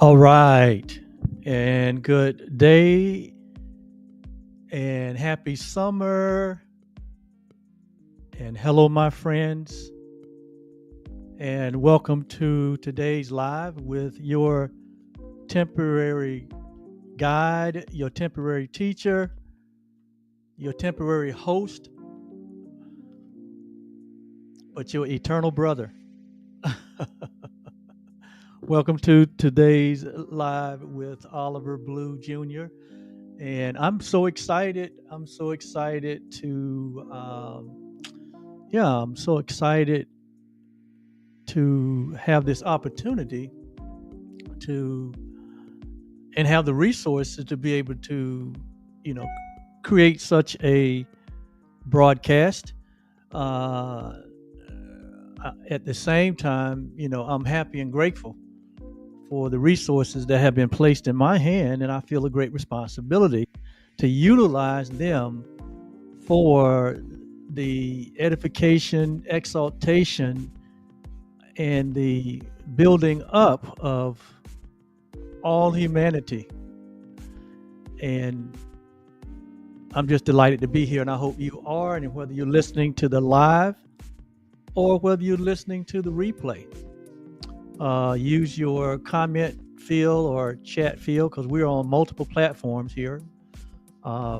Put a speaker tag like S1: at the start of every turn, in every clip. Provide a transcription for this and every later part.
S1: All right. And good day and happy summer. And hello, my friends. And welcome to today's live with your temporary guide, your temporary teacher, your temporary host, but your eternal brother. Welcome to today's live with Oliver Blue Jr. And I'm so excited. I'm so excited I'm so excited to have this opportunity to and have the resources to be able to, you know, create such a broadcast. Uh, at the same time, I'm happy and grateful for the resources that have been placed in my hand, and I feel a great responsibility to utilize them for the edification, exaltation, and the building up of all humanity. And I'm just delighted to be here, and I hope you are. And whether you're listening to the live or whether you're listening to the replay, use your comment field or chat field because we're on multiple platforms here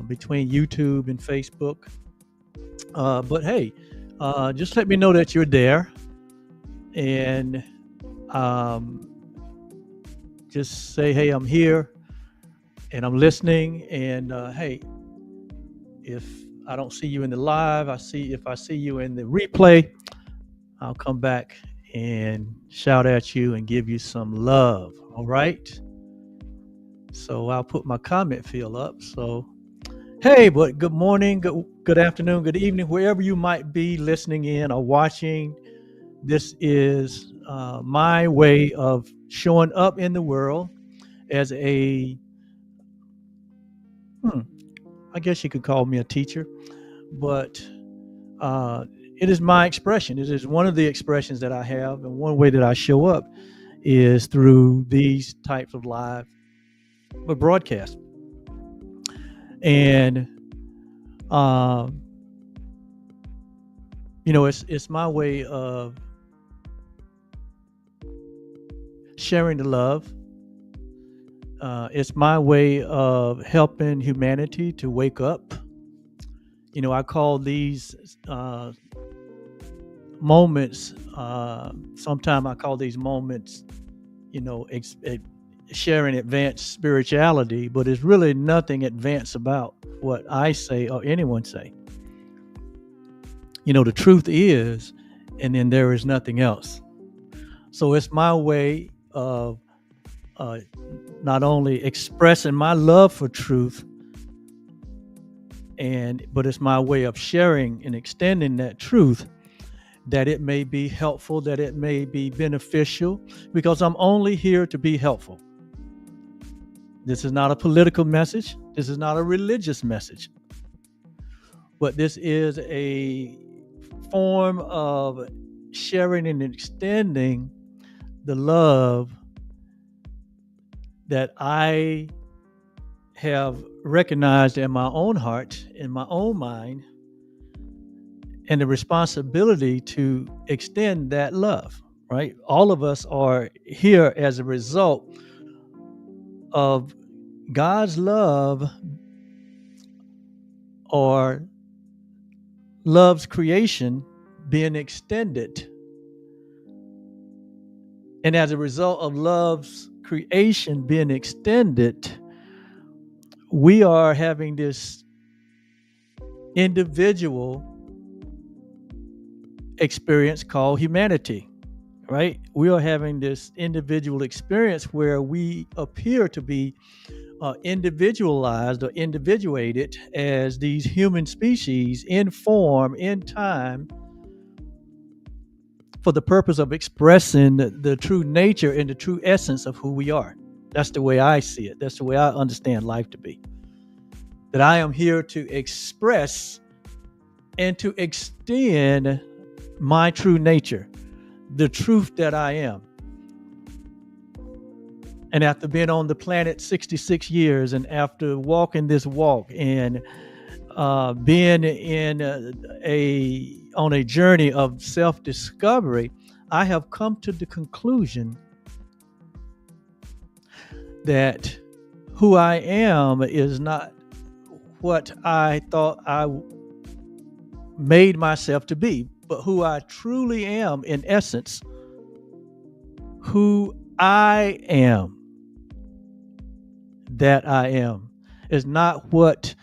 S1: between YouTube and Facebook. But hey, just let me know that you're there, and just say, hey, I'm here and I'm listening. And hey, if I don't see you in the live, if I see you in the replay, I'll come back and shout at you and give you some love. All right. So I'll put my comment field up. So, hey, but good morning, good afternoon, good evening, wherever you might be listening in or watching. This is my way of showing up in the world as I guess you could call me a teacher, but it is my expression. It is one of the expressions that I have, and one way that I show up is through these types of live broadcasts. And it's my way of sharing the love. It's my way of helping humanity to wake up. I call these moments, sometimes I call these moments, sharing advanced spirituality, but it's really nothing advanced about what I say or anyone say. The truth is, and then there is nothing else. So it's my way of not only expressing my love for truth, but it's my way of sharing and extending that truth, that it may be helpful, that it may be beneficial, because I'm only here to be helpful. This is not a political message. This is not a religious message. But this is a form of sharing and extending the love that I have recognized in my own heart, in my own mind, and the responsibility to extend that love, right? All of us are here as a result of God's love, or love's creation being extended. And as a result of love's creation being extended, we are having this individual experience called humanity, right? We are having this individual experience where we appear to be individualized or individuated as these human species in form, in time, for the purpose of expressing the true nature and the true essence of who we are. That's the way I see it. That's the way I understand life to be. That I am here to express and to extend my true nature, the truth that I am. And after being on the planet 66 years, and after walking this walk, and being in on a journey of self-discovery, I have come to the conclusion that who I am is not what I thought I made myself to be, but who I truly am in essence, who I am, that I am, is not what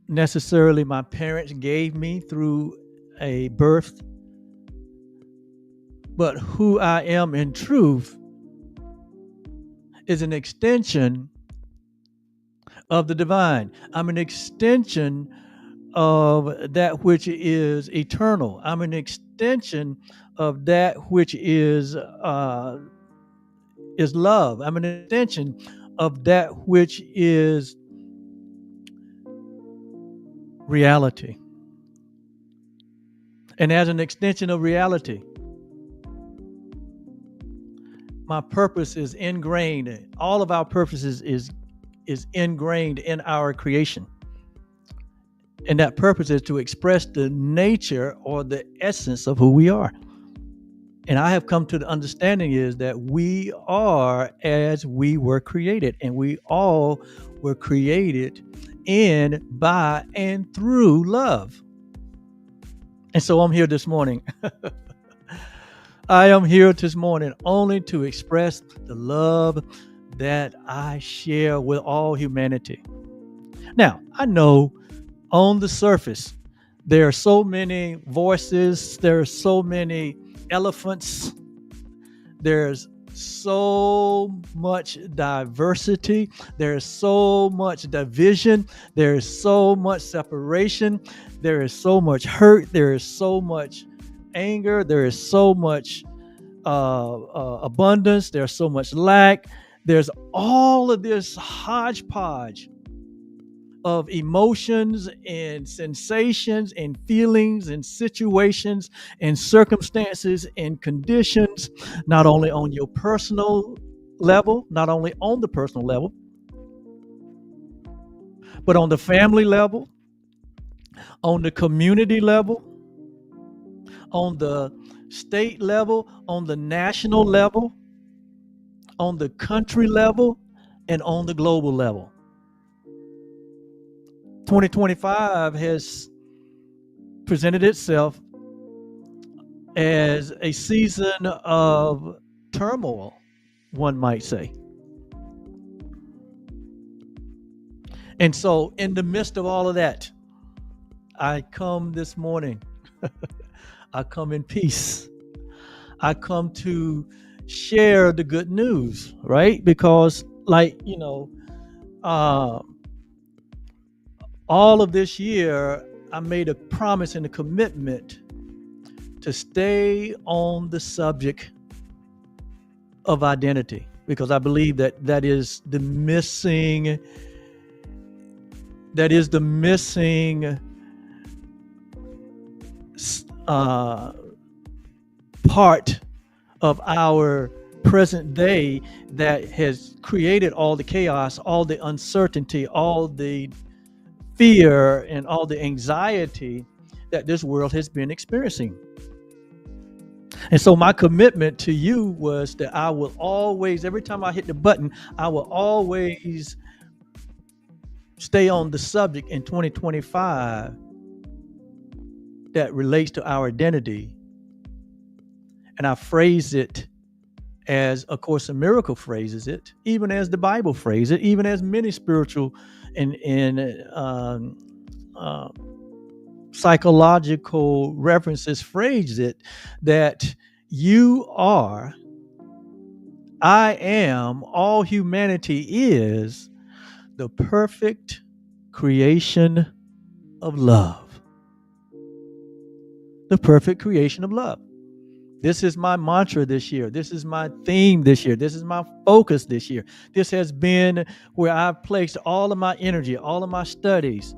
S1: necessarily my parents gave me through a birth, but who I am in truth is an extension of the divine. I'm an extension of that which is eternal. I'm an extension of that which is love. I'm an extension of that which is reality. And as an extension of reality, my purpose is ingrained. All of our purposes is ingrained in our creation. And that purpose is to express the nature or the essence of who we are. And I have come to the understanding is that we are as we were created, and we all were created in, by, and through love. And so I'm here this morning. I am here this morning only to express the love that I share with all humanity. Now, I know on the surface, there are so many voices, there are so many elephants, there's so much diversity, there's so much division, there's so much separation, there is so much hurt, there is so much anger, there is so much abundance, there's so much lack, there's all of this hodgepodge of emotions and sensations and feelings and situations and circumstances and conditions, not only on your personal level, not only on the personal level, but on the family level, on the community level, on the state level, on the national level, on the country level, and on the global level. 2025 has presented itself as a season of turmoil, one might say. And so in the midst of all of that, I come this morning. I come in peace. I come to share the good news, right? Because all of this year, I made a promise and a commitment to stay on the subject of identity, because I believe that is the missing part of our present day that has created all the chaos, all the uncertainty, all the fear, and all the anxiety that this world has been experiencing. And so my commitment to you was that I will always, every time I hit the button, I will always stay on the subject in 2025 that relates to our identity. And I phrase it as A Course in Miracles phrases it, even as the Bible phrases it, even as many spiritual and psychological references phrase it, that you are, I am, all humanity is the perfect creation of love. The perfect creation of love. This is my mantra this year. This is my theme this year. This is my focus this year. This has been where I've placed all of my energy, all of my studies,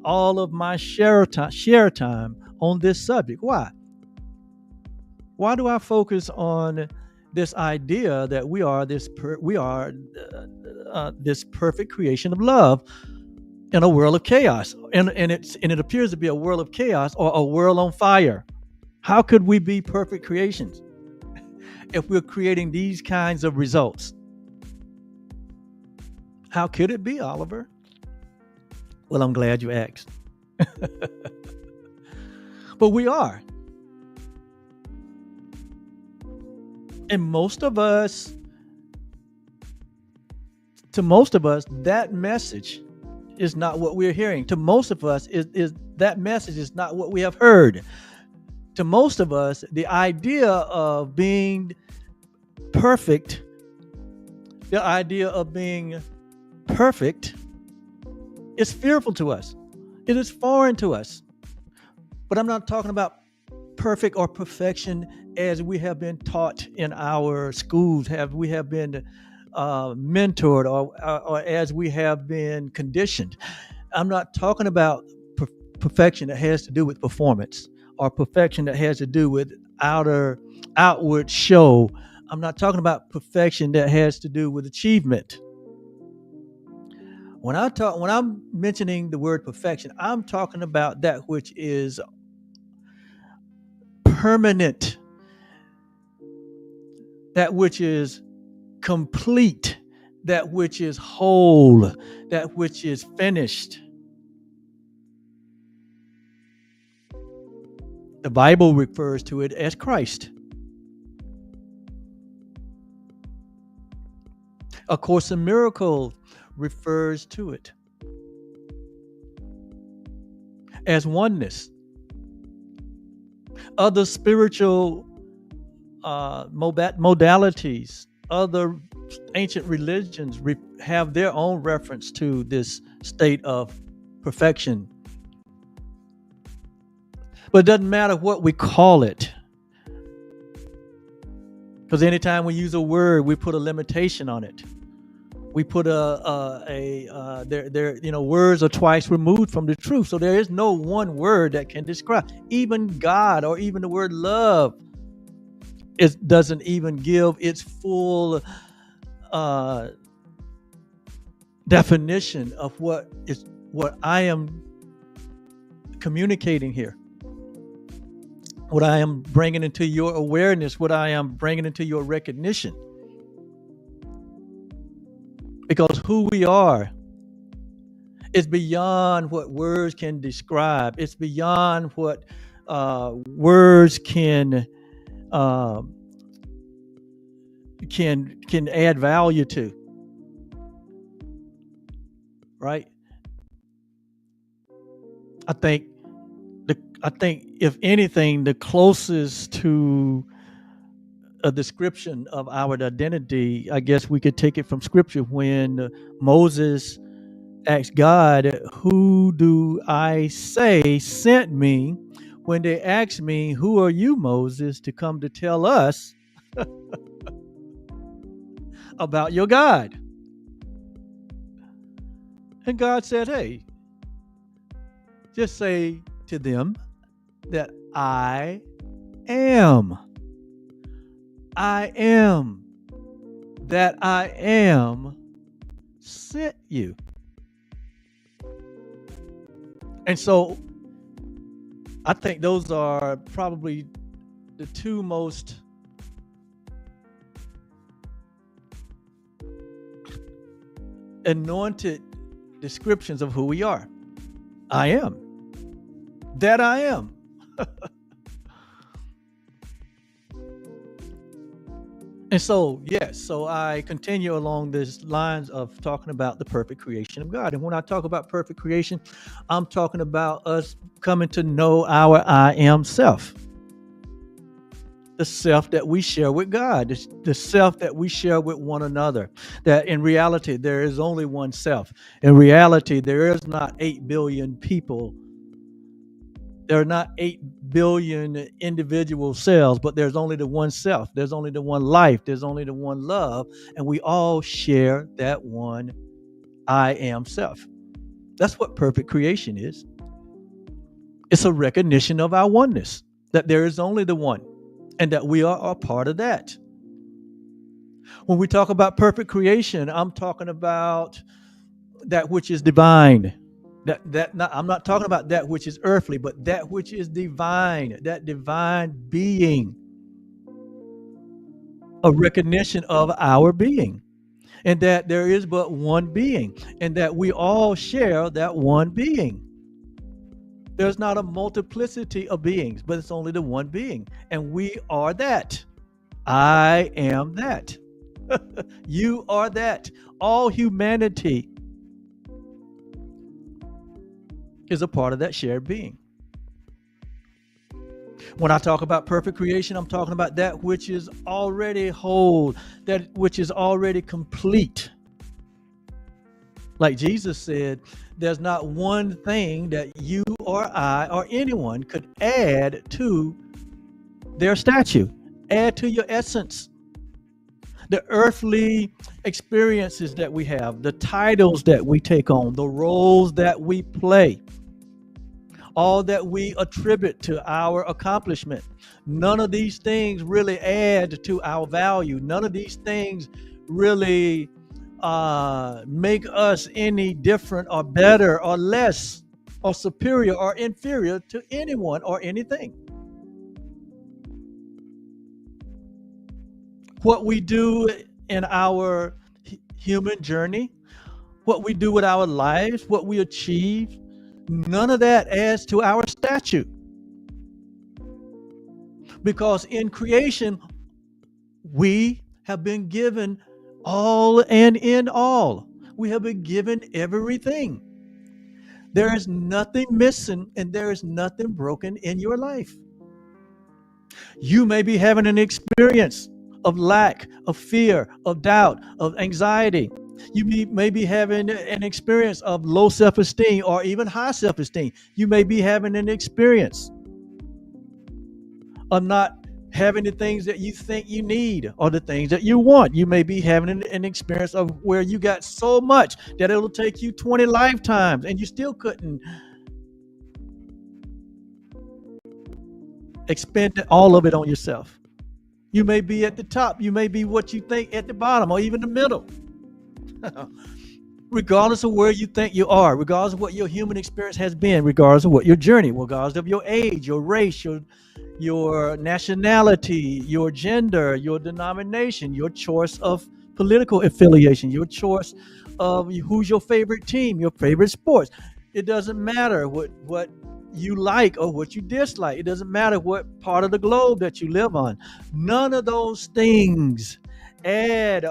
S1: all of my share time on this subject. Why? Why do I focus on this idea that we are this perfect creation of love in a world of chaos, and it appears to be a world of chaos or a world on fire. How could we be perfect creations if we're creating these kinds of results? How could it be, Oliver? Well, I'm glad you asked. But we are. And to most of us, that message is not what we're hearing. To most of us, is that message is not what we have heard. To most of us, the idea of being perfect, is fearful to us. It is foreign to us. But I'm not talking about perfect or perfection as we have been taught in our schools, we have been mentored, or as we have been conditioned. I'm not talking about perfection that has to do with performance, or perfection that has to do with outward show. I'm not talking about perfection that has to do with achievement. When I'm mentioning the word perfection, I'm talking about that which is permanent, that which is complete, that which is whole, that which is finished. The Bible refers to it as Christ. A Course in Miracles refers to it as oneness. Other spiritual modalities, other ancient religions have their own reference to this state of perfection. But it doesn't matter what we call it, because anytime we use a word, we put a limitation on it. We put words are twice removed from the truth. So there is no one word that can describe. Even God, or even the word love, it doesn't even give its full definition of what I am communicating here, what I am bringing into your awareness, what I am bringing into your recognition. Because who we are is beyond what words can describe. It's beyond what words can add value to. Right? I think if anything, the closest to a description of our identity, I guess we could take it from Scripture when Moses asked God, "Who do I say sent me?" When they asked me, "Who are you, Moses, to come to tell us about your God?" And God said, "Hey, just say to them that I am. I am that I am sent you." And so I think those are probably the two most anointed descriptions of who we are. I am that I am. And so, yes, so I continue along these lines of talking about the perfect creation of God. And when I talk about perfect creation, I'm talking about us coming to know our I am self. The self that we share with God, the self that we share with one another. That in reality, there is only one self. In reality, there is not 8 billion people. There are not 8 billion individual cells, but there's only the one self. There's only the one life. There's only the one love. And we all share that one I am self. That's what perfect creation is. It's a recognition of our oneness, that there is only the one, and that we are a part of that. When we talk about perfect creation, I'm talking about that which is divine. I'm not talking about that which is earthly, but that which is divine, that divine being, a recognition of our being, and that there is but one being, and that we all share that one being. There's not a multiplicity of beings, but it's only the one being, and we are that. I am that. You are that. All humanity is a part of that shared being. When I talk about perfect creation, I'm talking about that which is already whole, that which is already complete. Like Jesus said, there's not one thing that you or I or anyone could add to their statue, add to your essence. The earthly experiences that we have, the titles that we take on, the roles that we play, all that we attribute to our accomplishment. None of these things really add to our value. None of these things really make us any different or better or less or superior or inferior to anyone or anything. What we do in our human journey, what we do with our lives, what we achieve, none of that adds to our statue. Because in creation, we have been given all and in all. We have been given everything. There is nothing missing and there is nothing broken in your life. You may be having an experience of lack, of fear, of doubt, of anxiety. You may be having an experience of low self-esteem or even high self-esteem. You may be having an experience of not having the things that you think you need or the things that you want. You may be having an experience of where you got so much that it'll take you 20 lifetimes and you still couldn't expend all of it on yourself. You may be at the top. You may be what you think at the bottom or even the middle. Regardless of where you think you are, regardless of what your human experience has been, regardless of what your journey, regardless of your age, your race, your nationality, your gender, your denomination, your choice of political affiliation, your choice of who's your favorite team, your favorite sports. It doesn't matter what you like or what you dislike. It doesn't matter what part of the globe that you live on. None of those things add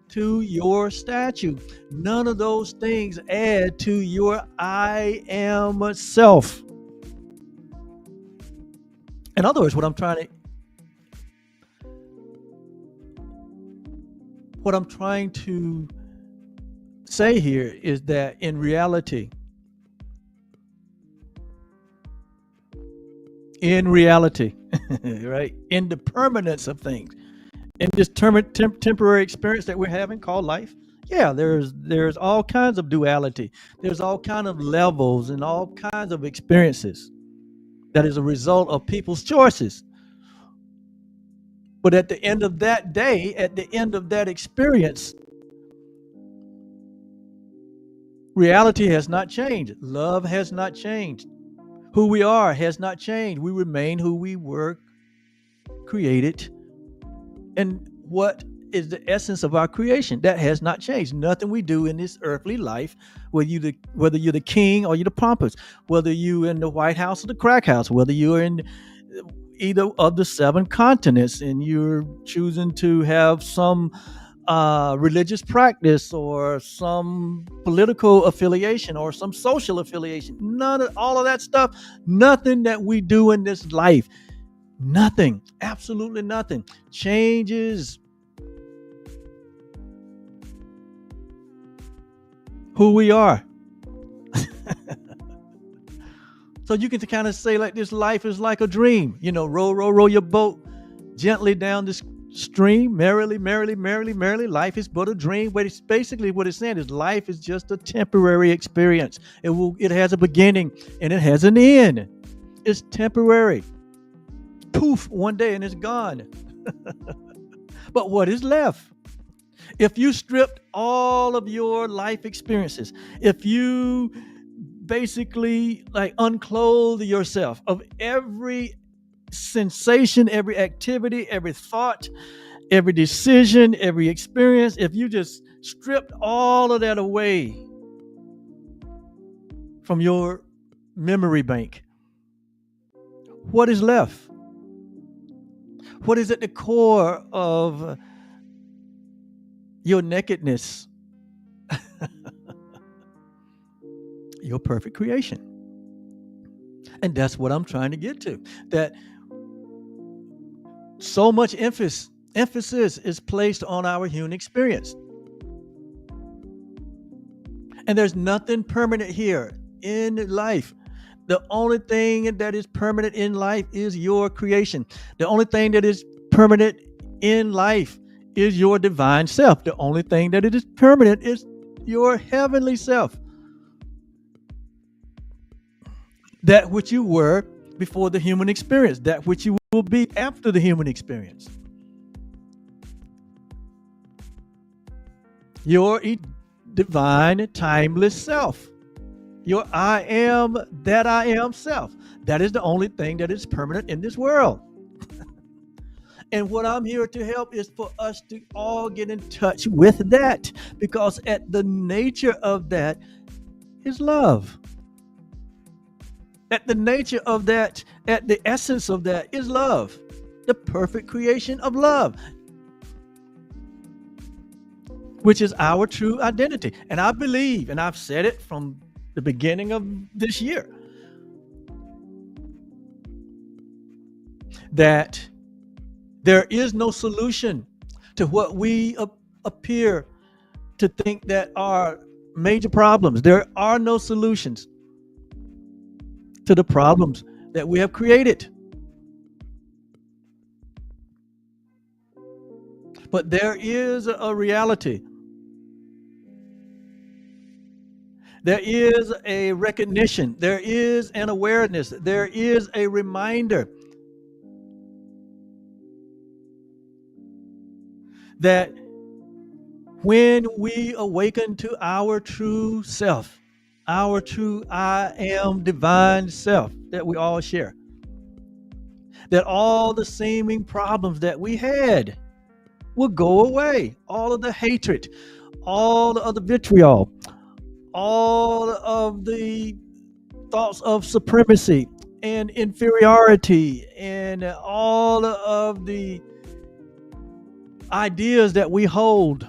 S1: to your statue. None of those things add to your I am self. In other words, what I'm trying to say here is that in reality, right, in the permanence of things, in this temporary experience that we're having called life, yeah, there's all kinds of duality. There's all kinds of levels and all kinds of experiences that is a result of people's choices. But at the end of that day, at the end of that experience, reality has not changed. Love has not changed. Who we are has not changed. We remain who we were created. And what is the essence of our creation? That has not changed. Nothing we do in this earthly life, whether you're the king or you're the pompous, whether you're in the White House or the crack house, whether you're in either of the 7 continents and you're choosing to have some religious practice or some political affiliation or some social affiliation, all of that stuff, nothing that we do in this life, nothing, absolutely nothing changes who we are. So you can kind of say like this life is like a dream, row your boat gently down this stream, merrily, merrily, merrily, merrily. Life is but a dream. But it's basically what it's saying is life is just a temporary experience. It has a beginning and it has an end. It's temporary. Poof, one day and it's gone. But what is left? If you stripped all of your life experiences, if you basically like unclothe yourself of every sensation, every activity, every thought, every decision, every experience, if you just stripped all of that away from your memory bank, what is left? What is at the core of your nakedness? Your perfect creation. And that's what I'm trying to get to. That so much emphasis is placed on our human experience. And there's nothing permanent here in life. The only thing that is permanent in life is your creation. The only thing that is permanent in life is your divine self. The only thing that is permanent is your heavenly self. That which you were before the human experience, that which you will be after the human experience. Your divine, timeless self. Your I am that I am self. That is the only thing that is permanent in this world. And what I'm here to help is for us to all get in touch with that, because at the nature of that is love. At the nature of that, at the essence of that is love, the perfect creation of love, which is our true identity. And I believe, and I've said it from the beginning of this year, that there is no solution to what we appear to think that are major problems. There are no solutions to the problems that we have created. But there is a reality. There is a recognition. There is an awareness. There is a reminder that when we awaken to our true self, our true I am divine self that we all share, that all the seeming problems that we had will go away. All of the hatred, all of the vitriol, all of the thoughts of supremacy and inferiority, and all of the ideas that we hold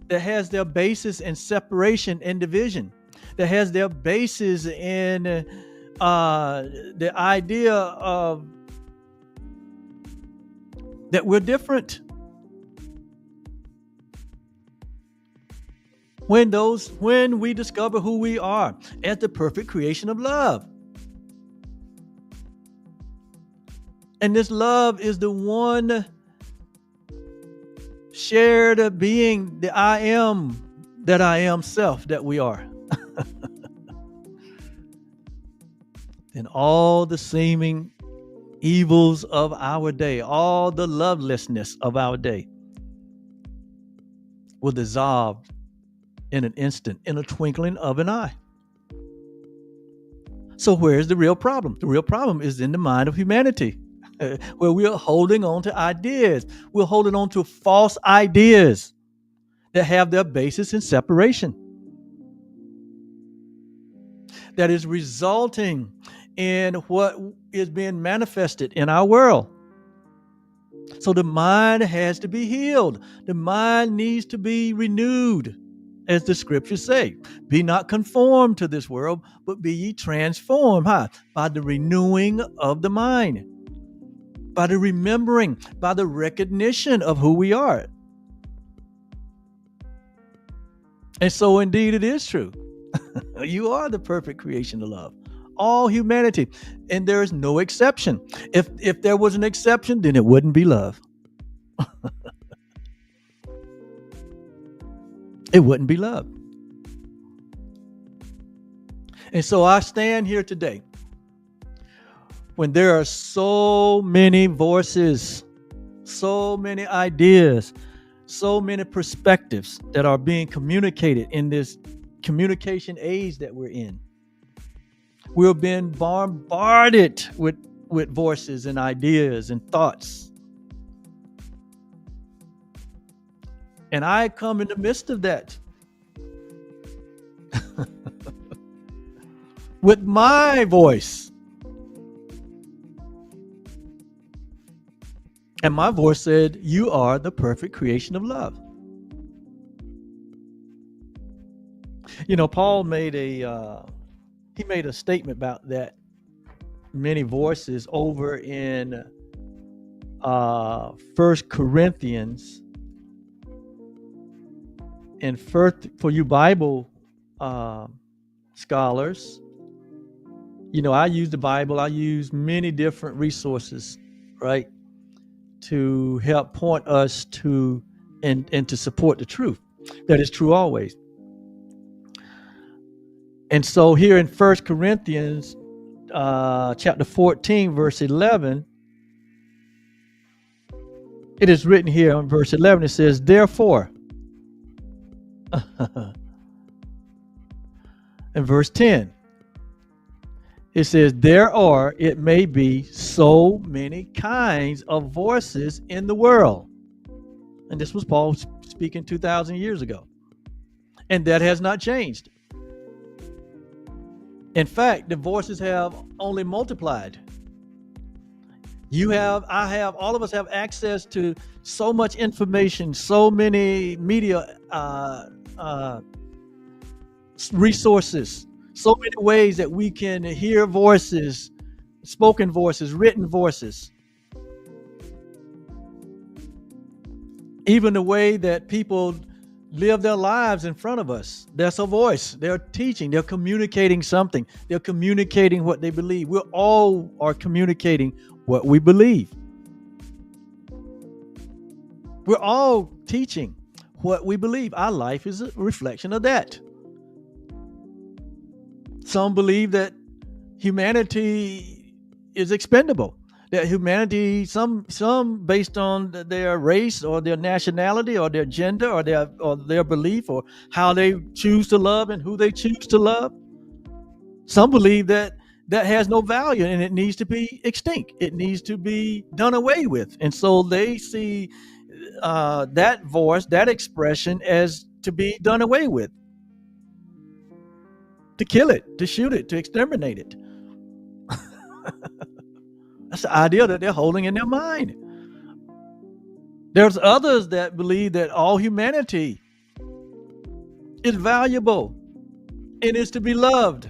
S1: that has their basis in separation and division, that has their basis in the idea of that we're different. When we discover who we are as the perfect creation of love. And this love is the one shared being, the I am that I am self that we are. And all the seeming evils of our day, all the lovelessness of our day will dissolve in an instant, in a twinkling of an eye. So where's the real problem? The real problem is in the mind of humanity, where we are holding on to ideas. We're holding on to false ideas that have their basis in separation, that is resulting in what is being manifested in our world. So the mind has to be healed. The mind needs to be renewed, as the scriptures say. Be not conformed to this world, but be ye transformed. By the renewing of the mind, by the remembering, by the recognition of who we are. And so indeed it is true. You are the perfect creation of love. All humanity. And there is no exception. If there was an exception, then it wouldn't be love. It wouldn't be love. And so I stand here today when there are so many voices, so many ideas, so many perspectives that are being communicated in this communication age that we're in. We're being bombarded with voices and ideas and thoughts. And I come in the midst of that with my voice. And my voice said, "You are the perfect creation of love." You know, Paul made a statement about that many voices over in First Corinthians. And first, for you Bible scholars, you know, I use the Bible. I use many different resources, right, to help point us to and to support the truth that is true always. And so here in First Corinthians chapter 14, verse 11, it is written here on verse 11, it says, "Therefore," in verse 10, it says, "There are, it may be, so many kinds of voices in the world." And this was Paul speaking 2,000 years ago. And that has not changed. In fact, the voices have only multiplied. You have, I have, all of us have access to so much information, so many media resources, so many ways that we can hear voices, spoken voices, written voices. Even the way that people live their lives in front of us, that's a voice. They're teaching, they're communicating something. They're communicating what they believe. We all are communicating what we believe. We're all teaching what we believe. Our life is a reflection of that. Some believe that humanity is expendable, that humanity, some based on their race or their nationality or their gender or their belief or how they choose to love and who they choose to love. Some believe that has no value and it needs to be extinct. It needs to be done away with. And so they see that voice, that expression as to be done away with, to kill it, to shoot it, to exterminate it. That's the idea that they're holding in their mind. There's others that believe that all humanity is valuable and is to be loved.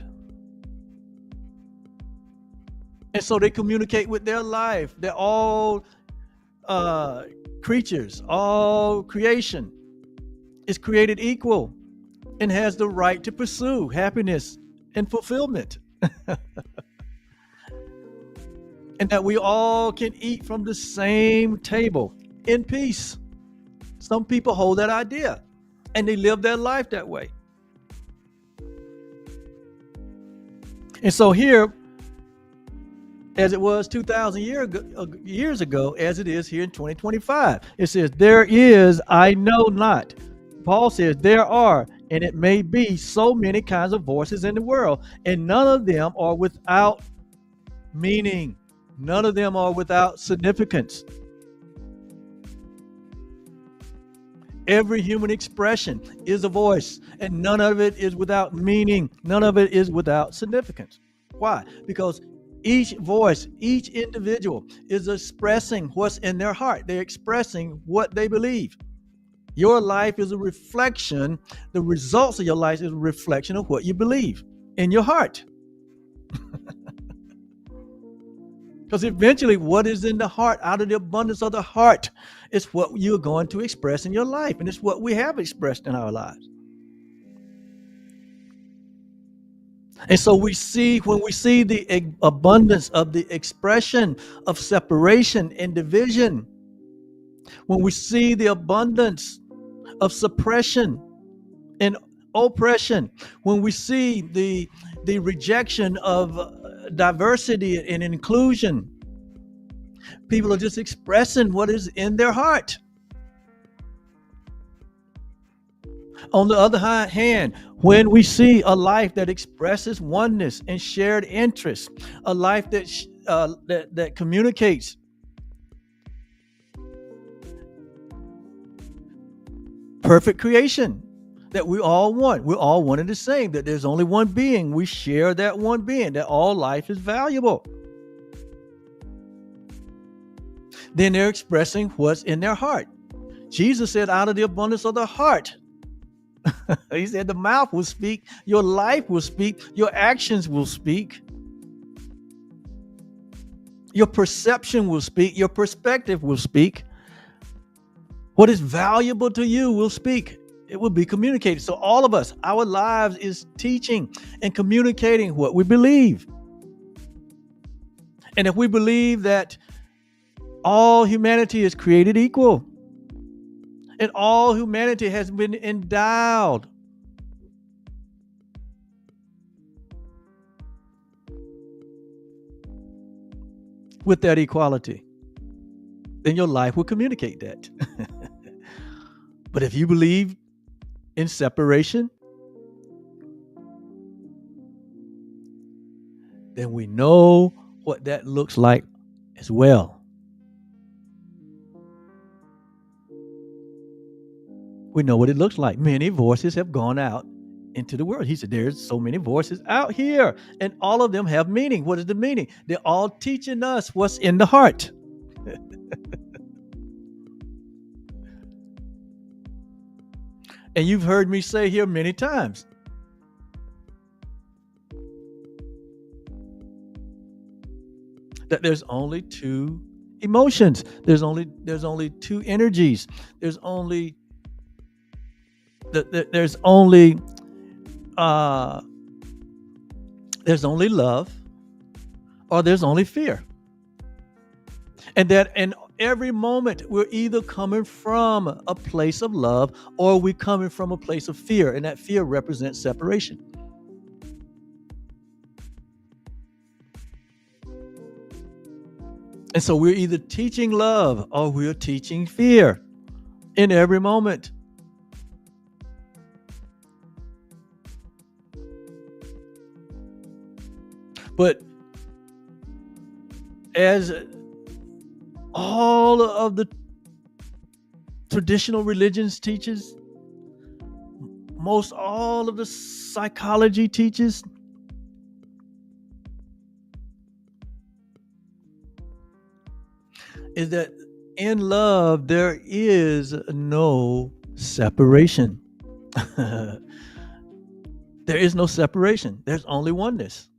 S1: And so they communicate with their life. They're all creatures, all creation is created equal and has the right to pursue happiness and fulfillment. And that we all can eat from the same table in peace. Some people hold that idea and they live their life that way. And so here, as it was 2,000 years ago, as it is here in 2025, it says, "There is, I know not." Paul says, "There are, and it may be, so many kinds of voices in the world, and none of them are without meaning. None of them are without significance." Every human expression is a voice, and none of it is without meaning. None of it is without significance. Why? Because each voice, each individual is expressing what's in their heart. They're expressing what they believe. Your life is a reflection. The results of your life is a reflection of what you believe in your heart. Because eventually what is in the heart, out of the abundance of the heart, is what you're going to express in your life. And it's what we have expressed in our lives. And so when we see the abundance of the expression of separation and division, when we see the abundance of suppression and oppression, when we see the rejection of diversity and inclusion, people are just expressing what is in their heart. On the other hand, when we see a life that expresses oneness and shared interests, a life that communicates perfect creation that we all want, we're all one and the same, that there's only one being, we share that one being, that all life is valuable, then they're expressing what's in their heart. Jesus said, out of the abundance of the heart, he said, the mouth will speak, your life will speak, your actions will speak, your perception will speak, your perspective will speak. What is valuable to you will speak. It will be communicated. So all of us, our lives is teaching and communicating what we believe. And if we believe that all humanity is created equal, and all humanity has been endowed with that equality, then your life will communicate that. But if you believe in separation, then we know what that looks like as well. We know what it looks like. Many voices have gone out into the world. He said, there's so many voices out here, and all of them have meaning. What is the meaning? They're all teaching us what's in the heart. And you've heard me say here many times that there's only two emotions. There's only two energies. There's only there's only love, or there's only fear. And that in every moment we're either coming from a place of love, or we're coming from a place of fear, and that fear represents separation. And so we're either teaching love or we're teaching fear in every moment. But as all of the traditional religions teaches, most all of the psychology teaches, is that in love there is no separation. There is no separation. There's only oneness.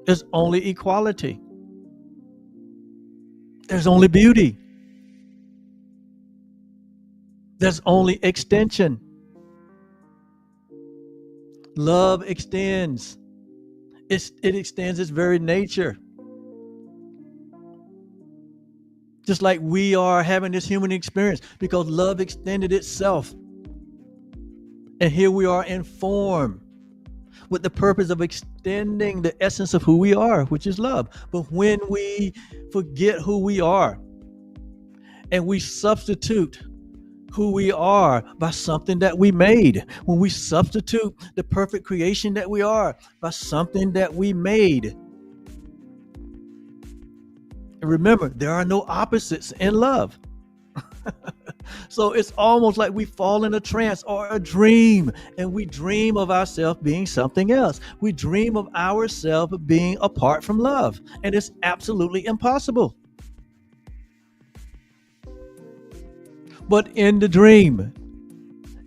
S1: There's only equality. There's only beauty. There's only extension. Love extends. It extends its very nature. Just like we are having this human experience, because love extended itself. And here we are in form, with the purpose of extending the essence of who we are, which is love. But when we forget who we are, and we substitute who we are by something that we made, when we substitute the perfect creation that we are by something that we made, and remember, there are no opposites in love. So it's almost like we fall in a trance or a dream, and we dream of ourselves being something else. We dream of ourselves being apart from love, and it's absolutely impossible. But in the dream,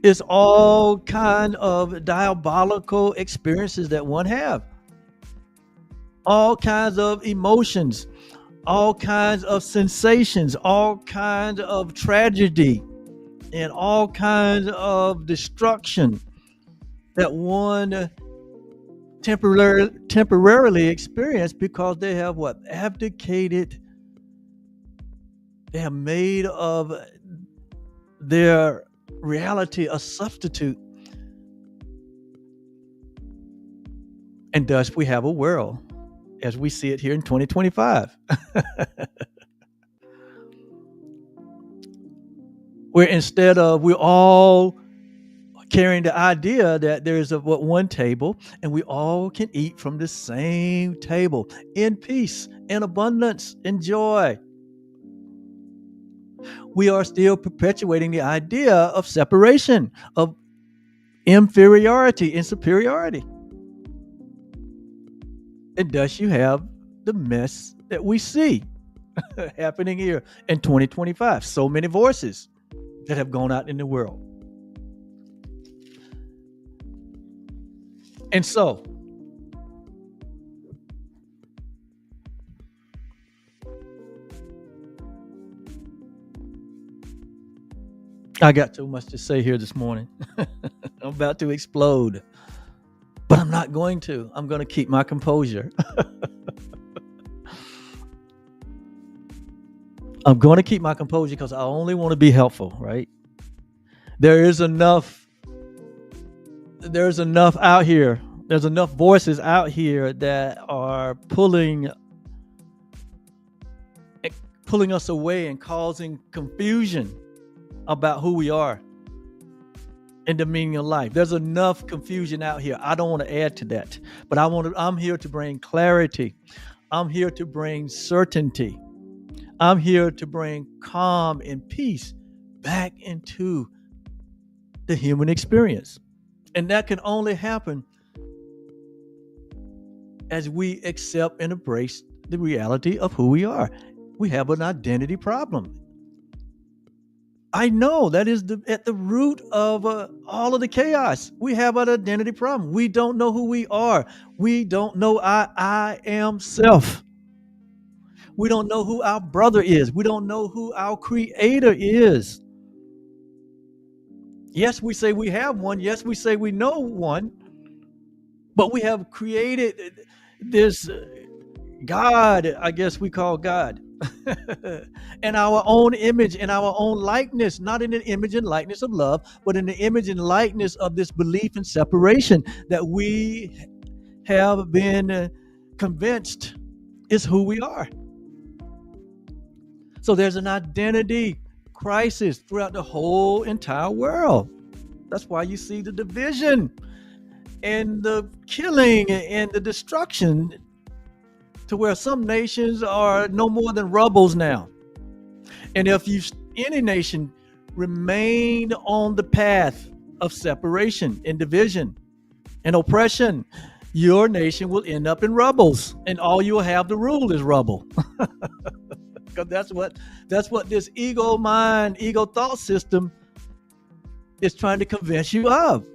S1: it's all kind of diabolical experiences that one have. All kinds of emotions, all kinds of sensations, all kinds of tragedy, and all kinds of destruction that one temporarily experienced, because they have what? Abdicated. They have made of their reality a substitute. And thus we have a world as we see it here in 2025. Where instead of we're all carrying the idea that there's one table and we all can eat from the same table in peace, in abundance, in joy. We are still perpetuating the idea of separation, of inferiority and superiority. And thus you have the mess that we see happening here in 2025. So many voices that have gone out in the world. And so, I got too much to say here this morning. I'm about to explode, but I'm not going to. I'm going to keep my composure. I'm going to keep my composure because I only want to be helpful, right? There's enough out here. There's enough voices out here that are pulling us away and causing confusion about who we are and the meaning of life. There's enough confusion out here. I don't want to add to that, but I'm here to bring clarity. I'm here to bring certainty. I'm here to bring calm and peace back into the human experience. And that can only happen as we accept and embrace the reality of who we are. We have an identity problem. I know that is at the root of all of the chaos. We have an identity problem. We don't know who we are. We don't know I am self. We don't know who our brother is. We don't know who our creator is. Yes, we say we have one. Yes, we say we know one. But we have created this God, I guess we call God, in our own image, in our own likeness, not in the image and likeness of love, but in the image and likeness of this belief in separation that we have been convinced is who we are. So there's an identity crisis throughout the whole entire world. That's why you see the division and the killing and the destruction, to where some nations are no more than rubbles now. And if any nation remain on the path of separation and division and oppression, your nation will end up in rubbles, and all you'll have to rule is rubble. Because that's what this ego mind, ego thought system is trying to convince you of.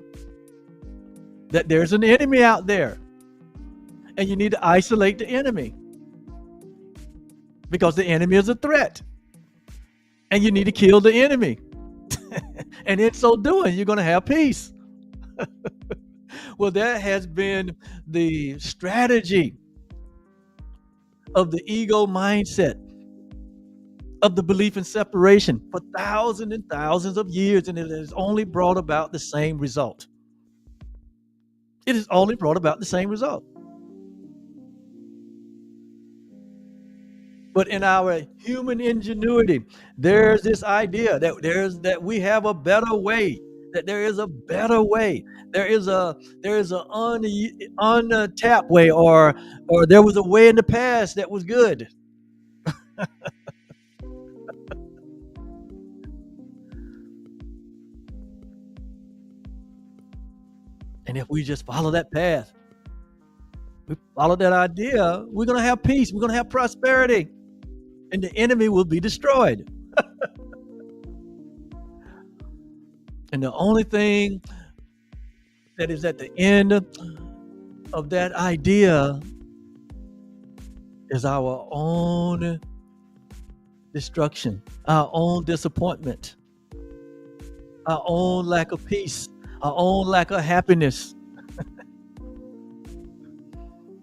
S1: That there's an enemy out there, and you need to isolate the enemy because the enemy is a threat, and you need to kill the enemy. And in so doing, you're going to have peace. Well, that has been the strategy of the ego mindset, of the belief in separation for thousands and thousands of years, and it has only brought about the same result. It has only brought about the same result. But in our human ingenuity, there's this idea that we have a better way, that there is a better way. There is an untapped way, or there was a way in the past that was good. And if we just follow that path, we follow that idea, we're going to have peace, we're going to have prosperity, and the enemy will be destroyed. And the only thing that is at the end of that idea is our own destruction, our own disappointment, our own lack of peace, our own lack of happiness.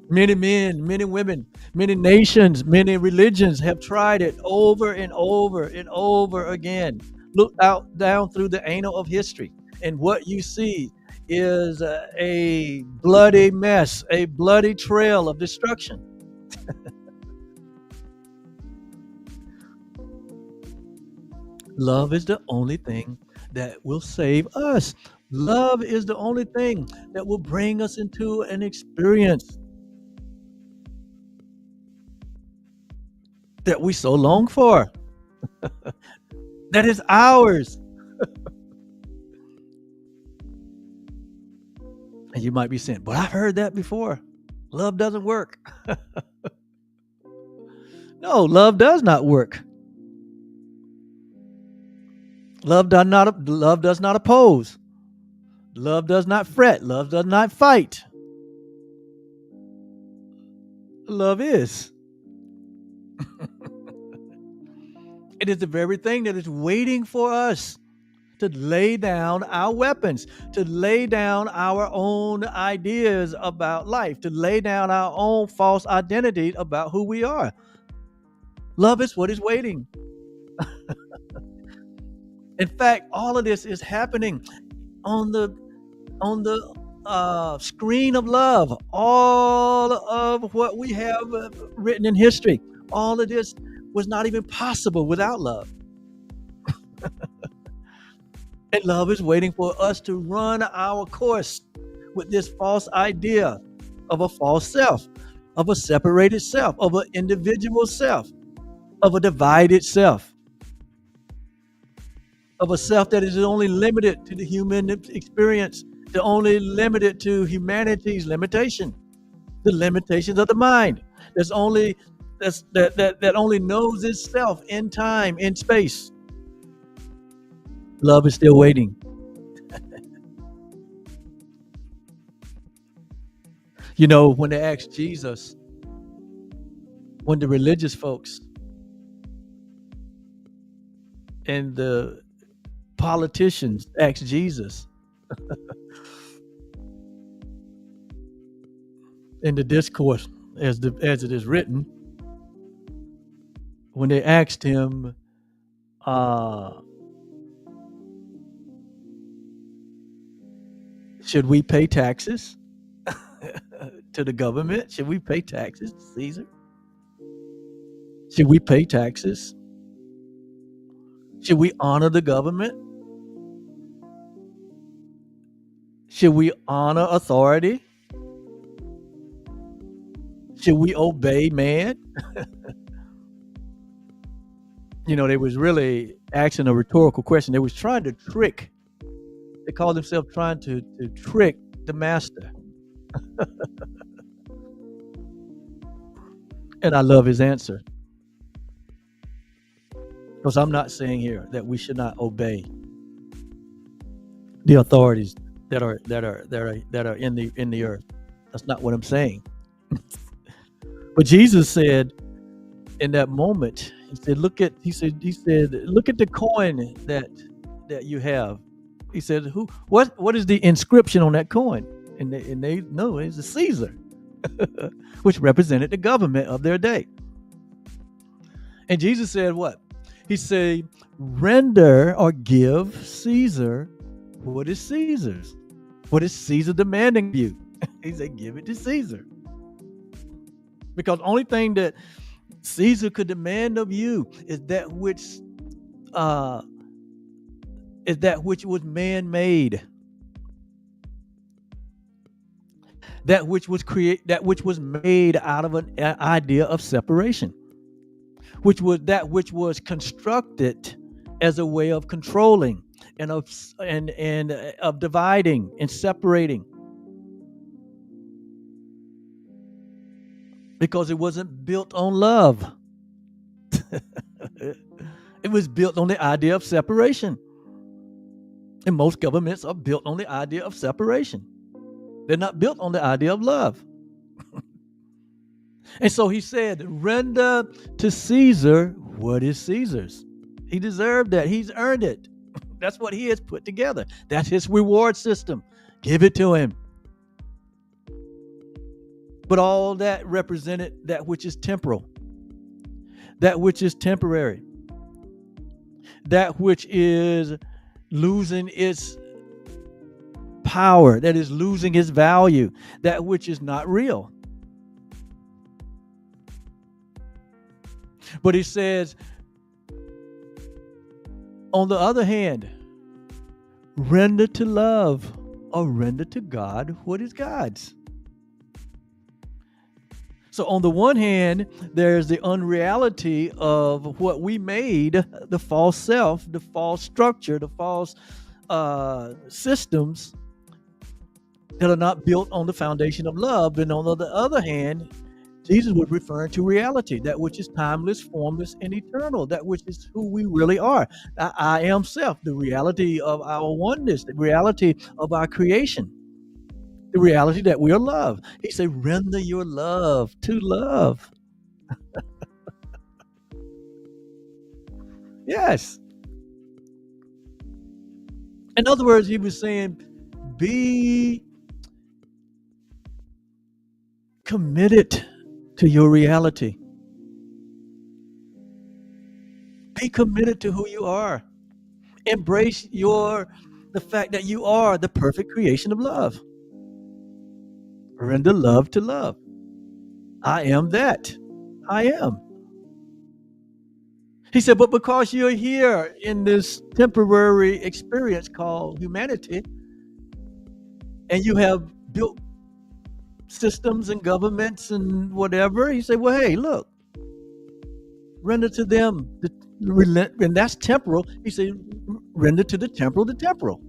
S1: Many men, many women, many nations, many religions have tried it over and over and over again. Look out down through the annal of history, and what you see is a bloody mess, a bloody trail of destruction. Love is the only thing that will save us. Love is the only thing that will bring us into an experience that we so long for, that is ours. And you might be saying, but I've heard that before. Love doesn't work. No, love does not work. Love does not oppose. Love does not fret. Love does not fight. Love is. It is the very thing that is waiting for us to lay down our weapons, to lay down our own ideas about life, to lay down our own false identity about who we are. Love is what is waiting. In fact, all of this is happening on the screen of love. All of what we have written in history, all of this was not even possible without love. And love is waiting for us to run our course with this false idea of a false self, of a separated self, of an individual self, of a divided self, of a self that is only limited to the human experience, to only limited to humanity's limitation, the limitations of the mind. That only knows itself in time, in space. Love is still waiting. You know, when they asked Jesus, when the religious folks and the politicians asked Jesus in the discourse, as it is written, when they asked him, uh, should we pay taxes to the government? Should we pay taxes to Caesar? Should we pay taxes? Should we honor the government? Should we honor authority? Should we obey man? You know, they was really asking a rhetorical question. They was trying to trick. They called themselves trying to trick the master. And I love his answer. Because I'm not saying here that we should not obey the authorities that are in the earth. That's not what I'm saying. But Jesus said in that moment, he said, look at the coin that you have. He said, what is the inscription on that coin? And they know it's a Caesar, which represented the government of their day. And Jesus said what? He said, render or give Caesar what is Caesar's. What is Caesar demanding of you? He said, give it to Caesar. Because the only thing that Caesar could demand of you is that which was man-made. That which was made out of an idea of separation. Which was constructed as a way of controlling and of dividing and separating, because it wasn't built on love. It was built on the idea of separation, and most governments are built on the idea of separation. They're not built on the idea of love. And so he said, render to Caesar what is Caesar's. He deserved that. He's earned it. That's what he has put together. That's his reward system. Give it to him. But all that represented that which is temporal, that which is temporary, that which is losing its power, that is losing its value, that which is not real. But he says, on the other hand, Render to love or render to God what is God's. So on the one hand, there's the unreality of what we made, the false self, the false structure, the false systems that are not built on the foundation of love. And on the other hand, Jesus was referring to reality, that which is timeless, formless, and eternal, that which is who we really are. I am self, the reality of our oneness, the reality of our creation, the reality that we are love. He said, render your love to love. Yes. In other words, he was saying, be committed to your reality. Be committed to who you are. Embrace the fact that you are the perfect creation of love. Render love to love. I am that. I am. He said, but because you're here in this temporary experience called humanity, and you have built systems and governments and whatever, he said, well, hey, look, render to them and that's temporal. He said, render to the temporal the temporal.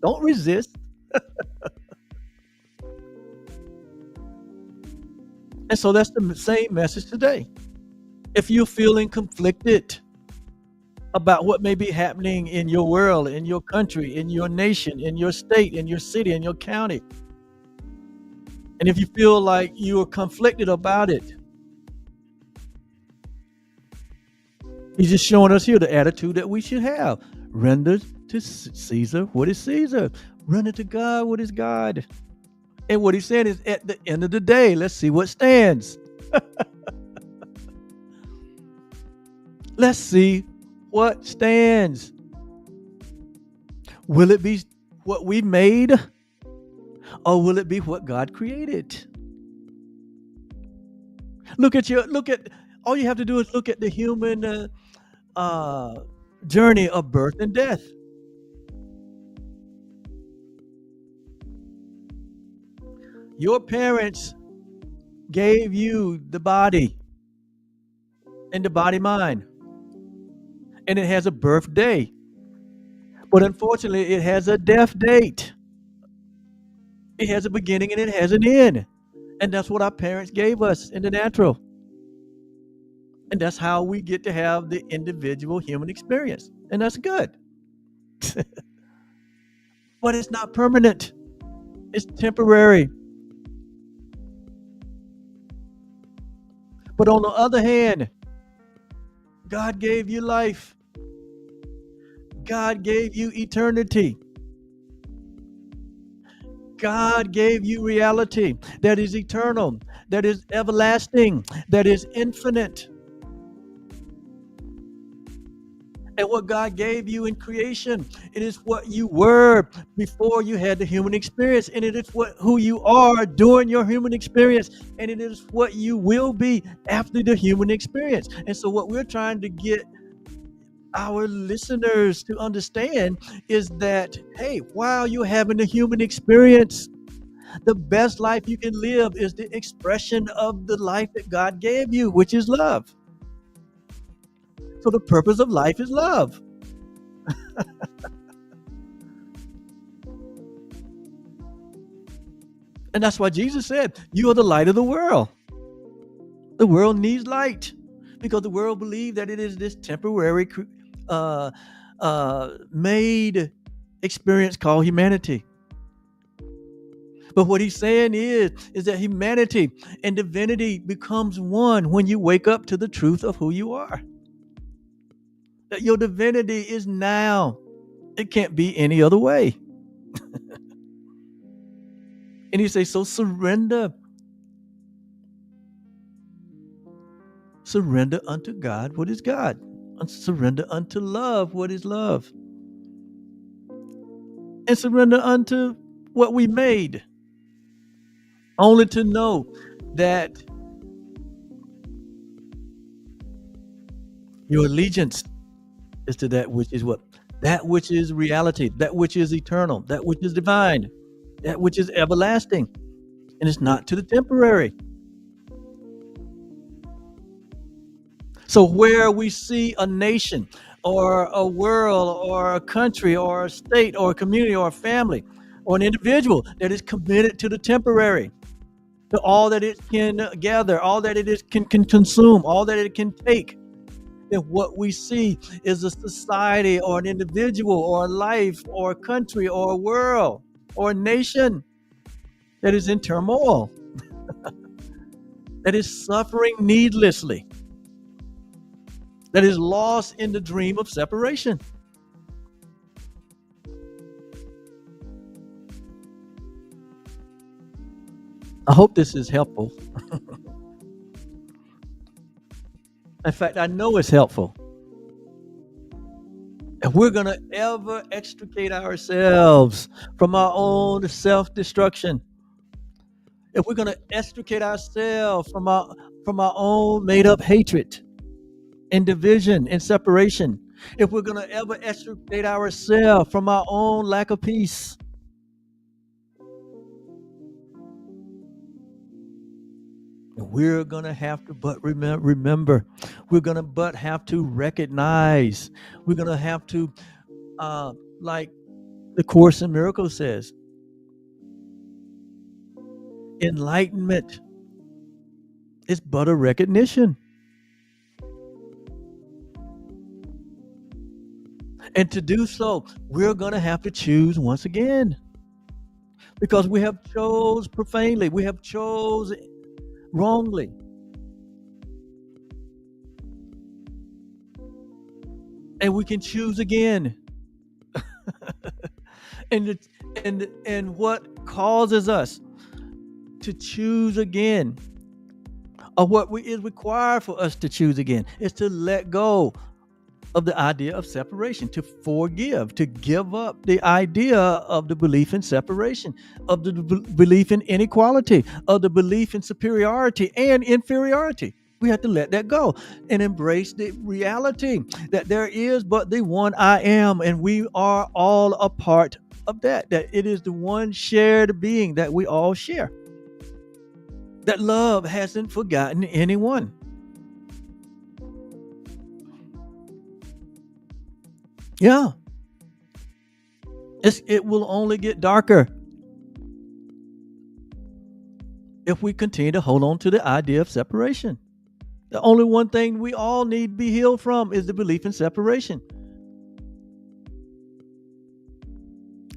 S1: Don't resist. And so that's the same message today. If you're feeling conflicted about what may be happening in your world, in your country, in your nation, in your state, in your city, in your county, and if you feel like you are conflicted about it, he's just showing us here the attitude that we should have. Render to Caesar what is Caesar. Render to God what is God. And what he's saying is, at the end of the day, let's see what stands. Let's see what stands. Will it be what we made, or will it be what God created? Look at all you have to do is look at the human journey of birth and death. Your parents gave you the body and the body mind, and it has a birthday, but unfortunately it has a death date. It has a beginning and it has an end, and that's what our parents gave us in the natural, and that's how we get to have the individual human experience, and that's good. But it's not permanent. It's temporary. But on the other hand, God gave you life. God gave you eternity. God gave you reality that is eternal, that is everlasting, that is infinite. And what God gave you in creation, it is what you were before you had the human experience, and it is who you are during your human experience, and it is what you will be after the human experience. And so what we're trying to get our listeners to understand is that, hey, while you're having the human experience, the best life you can live is the expression of the life that God gave you, which is love. So the purpose of life is love. And that's why Jesus said, you are the light of the world. The world needs light because the world believes that it is this temporary made experience called humanity. But what he's saying is that humanity and divinity becomes one when you wake up to the truth of who you are. That your divinity is now. It can't be any other way. And he says, so surrender. Surrender unto God what is God. Surrender unto love what is love. And surrender unto what we made. Only to know that your allegiance is to that which is what? that which is reality, that which is eternal, that which is divine, that which is everlasting, and it's not to the temporary. So where we see a nation or a world or a country or a state or a community or a family or an individual that is committed to the temporary, to all that it can gather, all that can consume, all that it can take, then what we see is a society or an individual or a life or a country or a world or a nation that is in turmoil, that is suffering needlessly, that is lost in the dream of separation. I hope this is helpful. In fact, I know it's helpful. If we're going to ever extricate ourselves from our own self-destruction, if we're going to extricate ourselves from our own made-up hatred and division and separation, if we're going to ever extricate ourselves from our own lack of peace, we're going to have to remember, we're going to have to recognize, we're going to have to, like the Course in Miracles says, enlightenment is but a recognition. And to do so, we're going to have to choose once again, because we have chose profanely, we have chose wrongly. And we can choose again. and what causes us to choose again, or what is required for us to choose again, is to let go of the idea of separation, to forgive, to give up the idea of the belief in separation, of the belief in inequality, of the belief in superiority and inferiority. We have to let that go and embrace the reality that there is but the one I am, and we are all a part of that, that it is the one shared being that we all share, that love hasn't forgotten anyone. Yeah. It will only get darker if we continue to hold on to the idea of separation. The only one thing we all need to be healed from is the belief in separation.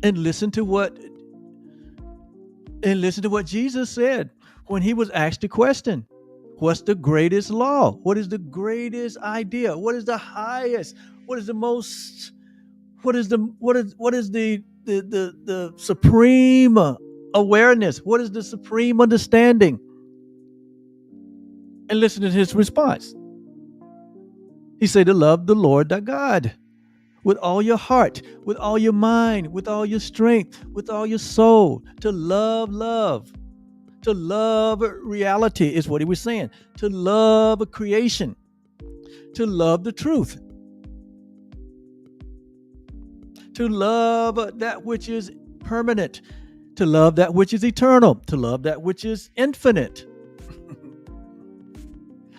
S1: And listen to what Jesus said when he was asked the question, what's the greatest law? What is the greatest idea? What is the highest? What is the most, what is the supreme awareness? What is the supreme understanding? And listen to his response. He said to love the Lord thy God with all your heart, with all your mind, with all your strength, with all your soul, to love, to love reality is what he was saying, to love creation, to love the truth, to love that which is permanent, to love that which is eternal, to love that which is infinite,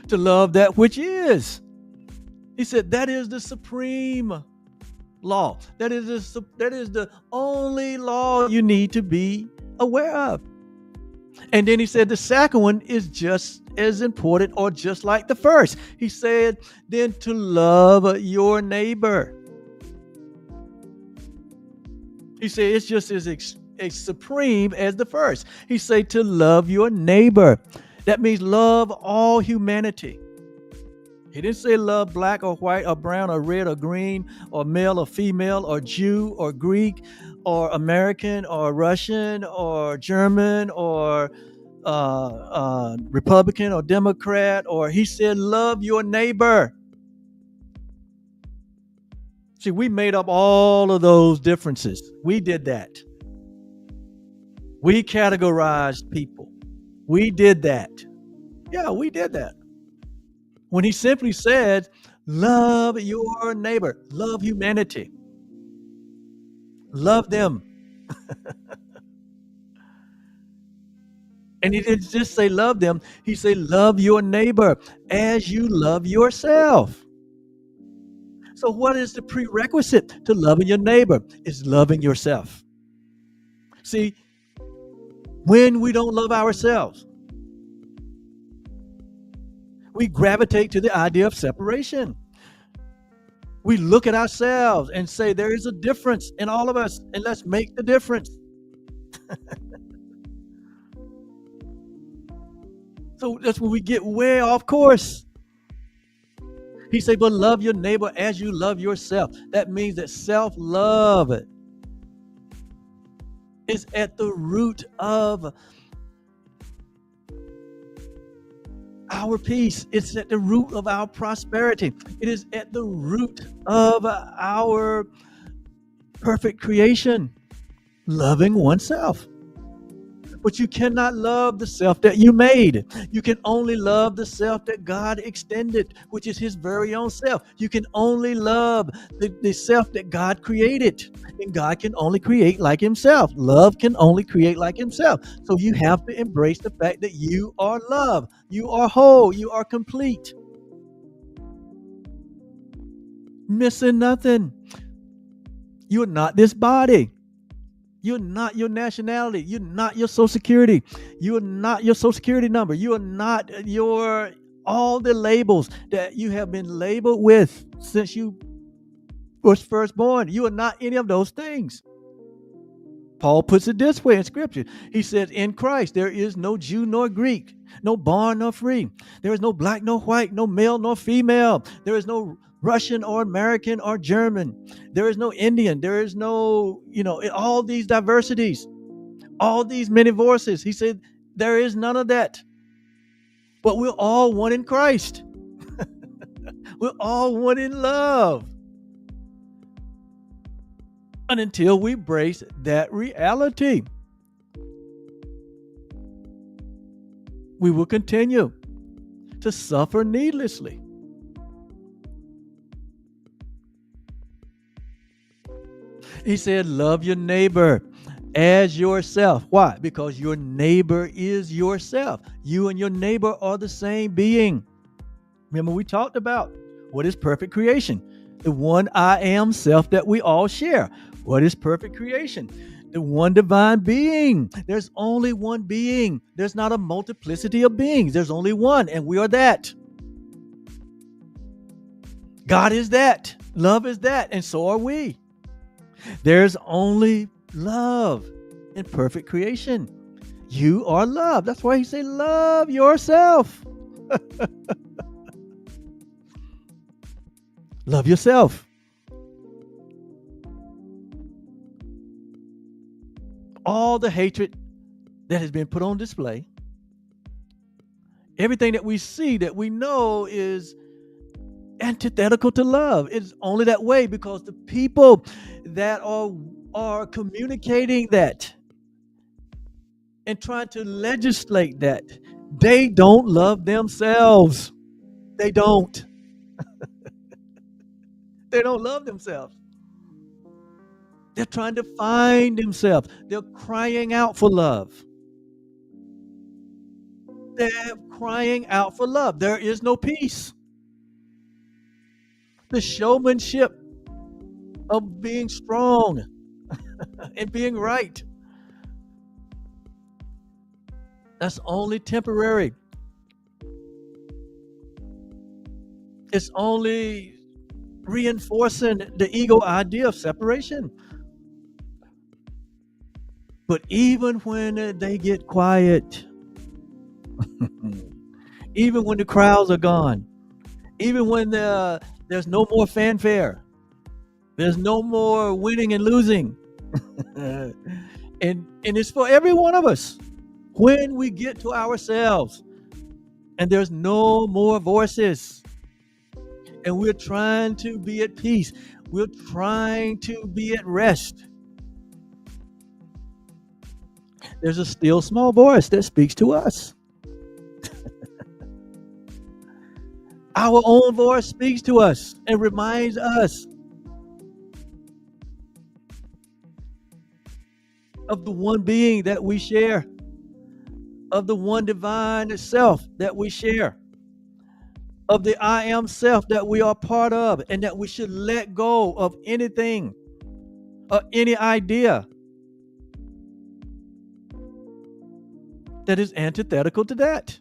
S1: to love that which is. He said that is the supreme law. That is the only law you need to be aware of. And then he said the second one is just as important, or just like the first. He said then to love your neighbor. He said it's just as supreme as the first. He said to love your neighbor. That means love all humanity. He didn't say love black or white or brown or red or green or male or female or Jew or Greek or American or Russian or German or Republican or Democrat. Or he said love your neighbor. See, we made up all of those differences. We did that. We categorized people. We did that. Yeah, we did that. When he simply said, love your neighbor, love humanity. Love them. And he didn't just say love them. He said, love your neighbor as you love yourself. So what is the prerequisite to loving your neighbor? Is loving yourself. See, when we don't love ourselves, we gravitate to the idea of separation. We look at ourselves and say there is a difference in all of us, and let's make the difference. So that's when we get way off course. He said, but love your neighbor as you love yourself. That means that self-love is at the root of our peace. It's at the root of our prosperity. It is at the root of our perfect creation, loving oneself. But you cannot love the self that you made. You can only love the self that God extended, which is his very own self. You can only love the self that God created. And God can only create like himself. Love can only create like himself. So you have to embrace the fact that you are love. You are whole. You are complete. Missing nothing. You are not this body. You're not your nationality. You're not your social security. You are not your social security number. You are not all the labels that you have been labeled with since you was first born. You are not any of those things. Paul puts it this way in scripture. He says, in Christ, there is no Jew nor Greek, no bond nor free. There is no black nor white, no male nor female. There is no Russian or American or German. There is no Indian. There is no, all these diversities, all these many voices. He said, there is none of that. But we're all one in Christ. We're all one in love. And until we embrace that reality, we will continue to suffer needlessly. He said, love your neighbor as yourself. Why? Because your neighbor is yourself. You and your neighbor are the same being. Remember, we talked about what is perfect creation? The one I am self that we all share. What is perfect creation? The one divine being. There's only one being. There's not a multiplicity of beings. There's only one, and we are that. God is that. Love is that, and so are we. There's only love in perfect creation. You are love. That's why he said, love yourself. Love yourself. All the hatred that has been put on display, everything that we see that we know is antithetical to love. It's only that way because the people that are communicating that and trying to legislate that, they don't love themselves. They don't. They don't love themselves. They're trying to find themselves. They're crying out for love. They're crying out for love. There is no peace. The showmanship of being strong and being right, that's only temporary. It's only reinforcing the ego idea of separation. But even when they get quiet, even when the crowds are gone, even when there's no more fanfare, there's no more winning and losing, and it's for every one of us. When we get to ourselves and there's no more voices, and we're trying to be at peace, we're trying to be at rest, there's a still small voice that speaks to us. Our own voice speaks to us and reminds us of the one being that we share, of the one divine self that we share, of the I am self that we are part of, and that we should let go of anything or any idea that is antithetical to that.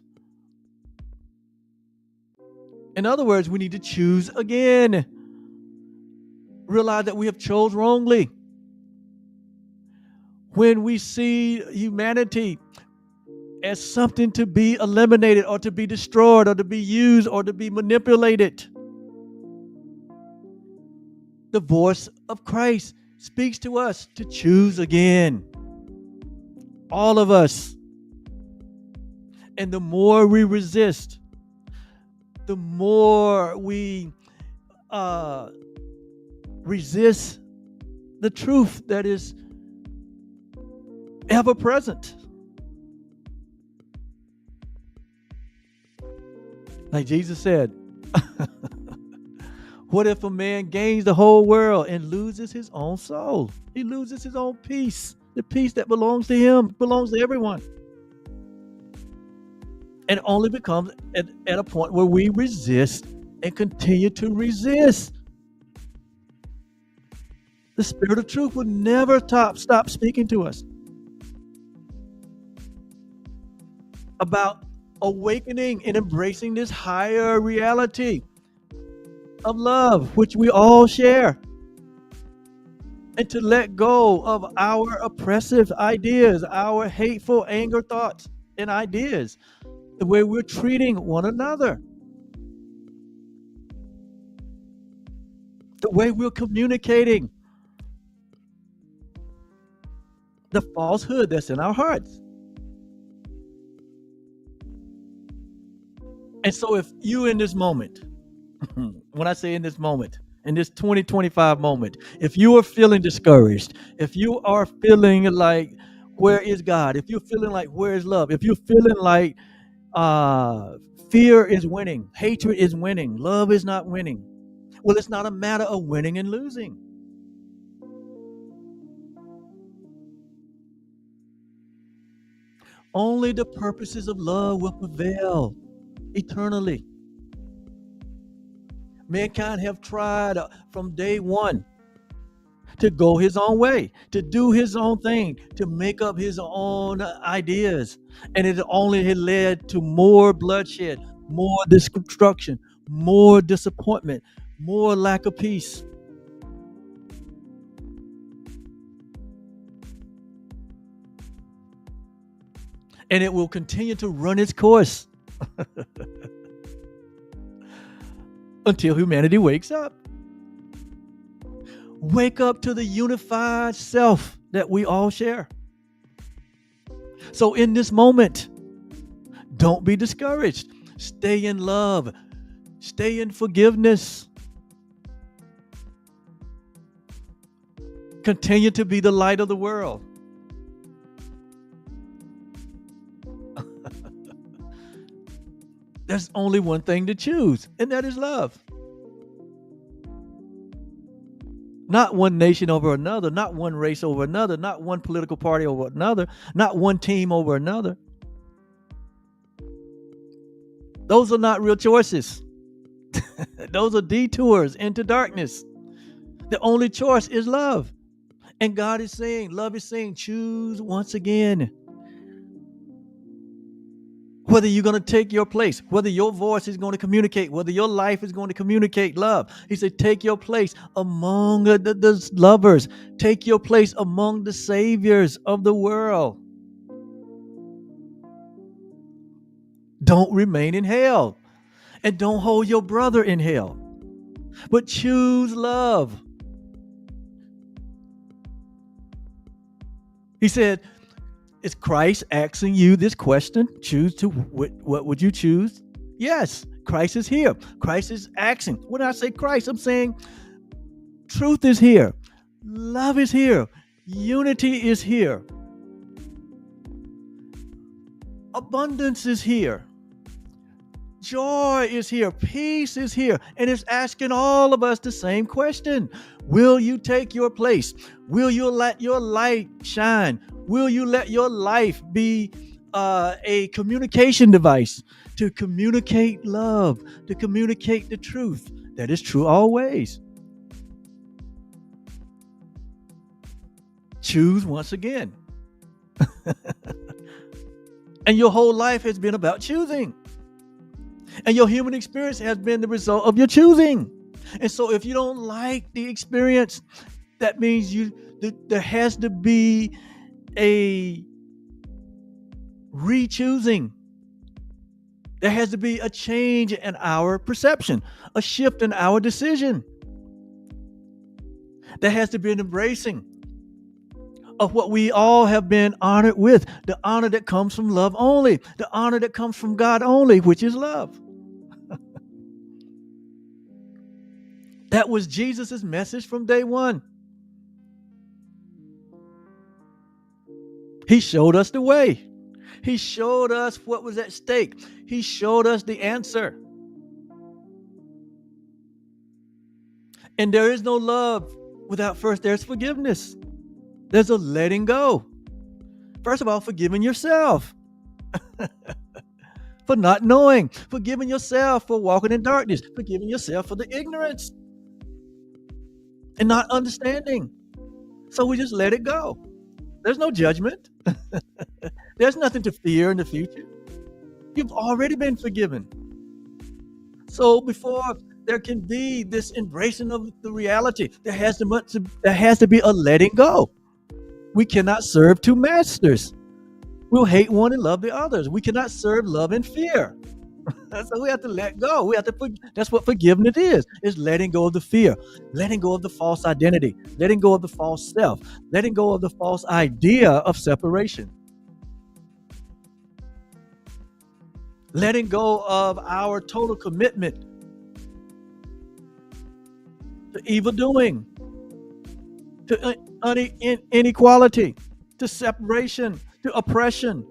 S1: In other words, we need to choose again. Realize that we have chose wrongly. When we see humanity as something to be eliminated or to be destroyed or to be used or to be manipulated, the voice of Christ speaks to us to choose again. All of us. And the more we resist, the more we resist the truth that is ever present. Like Jesus said, what if a man gains the whole world and loses his own soul? He loses his own peace. The peace that belongs to him belongs to everyone. And only becomes at a point where we resist and continue to resist. The Spirit of truth will never stop speaking to us about awakening and embracing this higher reality of love, which we all share, and to let go of our oppressive ideas, our hateful anger thoughts and ideas, the way we're treating one another, the way we're communicating, the falsehood that's in our hearts. And so if you in this moment, when I say in this moment, in this 2025 moment, if you are feeling discouraged, if you are feeling like, where is God? If you're feeling like, where is love? If you're feeling like fear is winning, hatred is winning, love is not winning, well, it's not a matter of winning and losing. Only the purposes of love will prevail eternally. Mankind have tried from day one to go his own way, to do his own thing, to make up his own ideas. And it only had led to more bloodshed, more destruction, more disappointment, more lack of peace. And it will continue to run its course until humanity wakes up. Wake up to the unified self that we all share. So in this moment, don't be discouraged. Stay in love. Stay in forgiveness. Continue to be the light of the world. There's only one thing to choose, and that is love. Not one nation over another, not one race over another, not one political party over another, not one team over another. Those are not real choices. Those are detours into darkness. The only choice is love. And God is saying, love is saying, choose once again. Whether you're going to take your place, whether your voice is going to communicate, whether your life is going to communicate love. He said, take your place among the lovers. Take your place among the saviors of the world. Don't remain in hell. And don't hold your brother in hell. But choose love. He said, is Christ asking you this question? Choose to, what would you choose? Yes, Christ is here. Christ is asking. When I say Christ, I'm saying truth is here. Love is here. Unity is here. Abundance is here. Joy is here. Peace is here. And it's asking all of us the same question. Will you take your place? Will you let your light shine? Will you let your life be a communication device to communicate love, to communicate the truth that is true always? Choose once again. And your whole life has been about choosing. And your human experience has been the result of your choosing. And so if you don't like the experience, that means there has to be a re-choosing. There has to be a change in our perception, a shift in our decision. There has to be an embracing of what we all have been honored with, the honor that comes from love only, the honor that comes from God only, which is love. That was Jesus' message from day one. He showed us the way. He showed us what was at stake. He showed us the answer. And there is no love without first there's forgiveness. There's a letting go. First of all, forgiving yourself for not knowing, forgiving yourself for walking in darkness, forgiving yourself for the ignorance and not understanding. So we just let it go. There's no judgment. There's nothing to fear in the future. You've already been forgiven. So before there can be this embracing of the reality, there has to be a letting go. We cannot serve two masters. We'll hate one and love the others. We cannot serve love and fear. So we have to let go. That's what forgiveness is. It's letting go of the fear, letting go of the false identity, letting go of the false self, letting go of the false idea of separation, letting go of our total commitment to evil doing, to inequality, to separation, to oppression,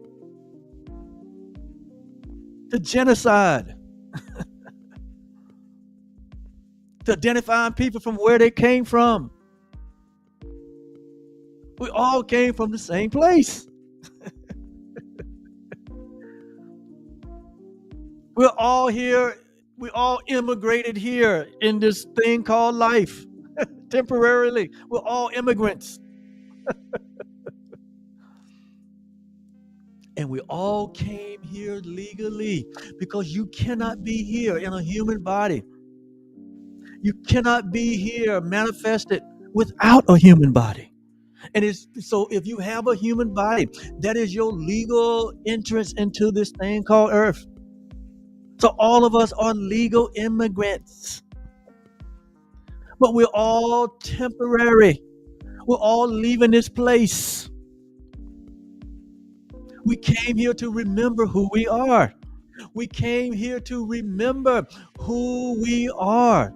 S1: to genocide, to identifying people from where they came from. We all came from the same place. We're all here. We all immigrated here in this thing called life temporarily. We're all immigrants. And we all came here legally because you cannot be here in a human body. You cannot be here manifested without a human body. And so if you have a human body, that is your legal entrance into this thing called earth. So all of us are legal immigrants. But we're all temporary. We're all leaving this place. We came here to remember who we are. We came here to remember who we are.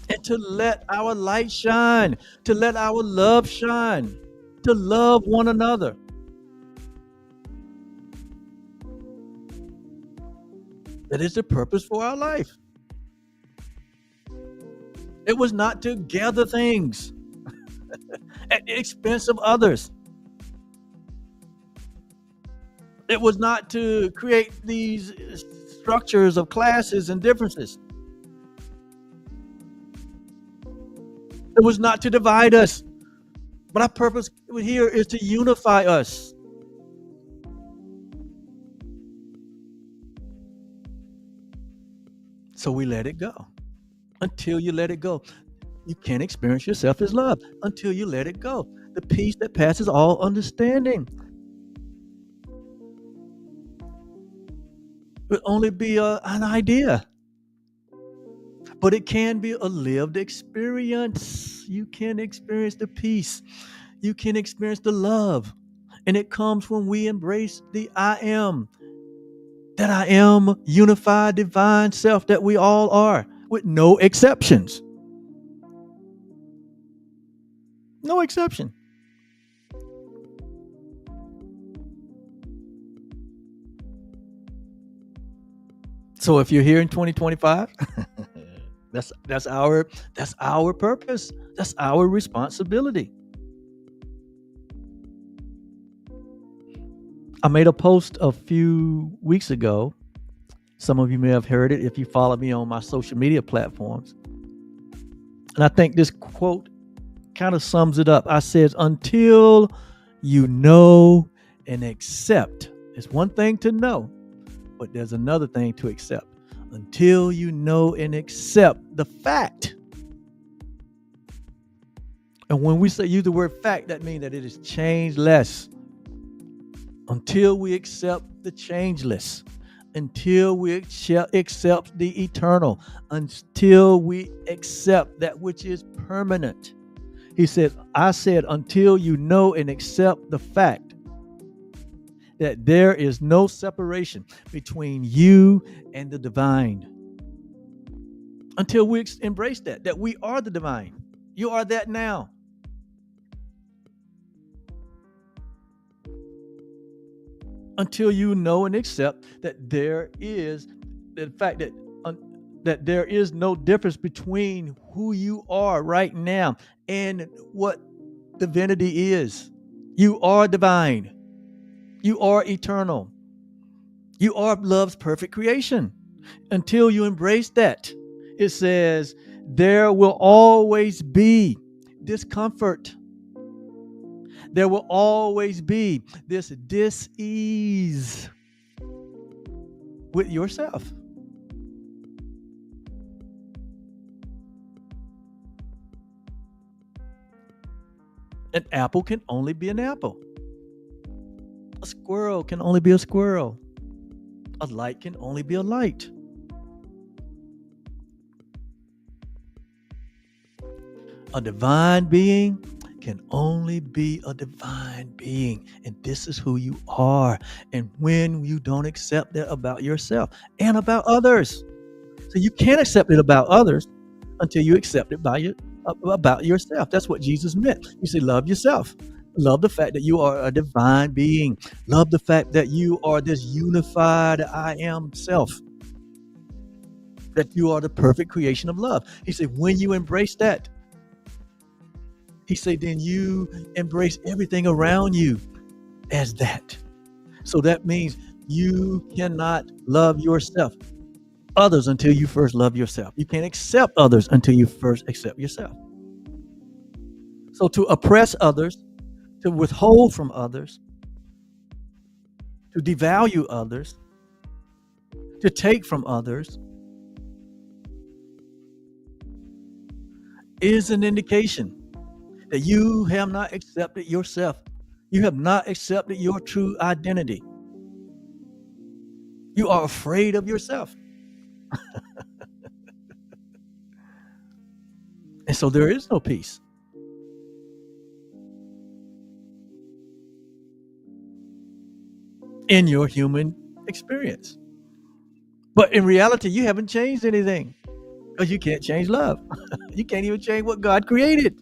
S1: And to let our light shine, to let our love shine, to love one another. That is the purpose for our life. It was not to gather things at the expense of others. It was not to create these structures of classes and differences. It was not to divide us. But our purpose here is to unify us. So we let it go. Until you let it go, you can't experience yourself as love until you let it go. The peace that passes all understanding would only be an idea, but it can be a lived experience. You can experience the peace. You can experience the love. And it comes when we embrace the I am. That I am unified divine self that we all are, with no exceptions. No exception. So if you're here in 2025, that's our purpose. That's our responsibility. I made a post a few weeks ago. Some of you may have heard it if you follow me on my social media platforms. And I think this quote kind of sums it up. I said, until you know and accept, it's one thing to know, but there's another thing to accept. Until you know and accept the fact. And when we use the word fact, that means that it is changeless. Until we accept the changeless, until we accept the eternal, until we accept that which is permanent. He said, I said, until you know and accept the fact that there is no separation between you and the divine. Until we embrace that we are the divine. You are that now. Until you know and accept that there is the fact that there is no difference between who you are right now and what divinity is. You are divine. You are eternal. You are love's perfect creation. Until you embrace that, it says there will always be discomfort. There will always be this dis-ease with yourself. An apple can only be an apple. A squirrel can only be a squirrel. A light can only be a light. A divine being can only be a divine being. And this is who you are. And when you don't accept that about yourself and about others. So you can't accept it about others until you accept it about yourself. That's what Jesus meant. You say, love yourself. Love the fact that you are a divine being. Love the fact that you are this unified I am self. That you are the perfect creation of love. He said, when you embrace that, he said, then you embrace everything around you as that. So that means you cannot love yourself, others, until you first love yourself. You can't accept others until you first accept yourself. So to oppress others, to withhold from others, to devalue others, to take from others is an indication that you have not accepted yourself. You have not accepted your true identity. You are afraid of yourself. And so there is no peace. In your human experience. But in reality, you haven't changed anything because you can't change love. You can't even change what God created.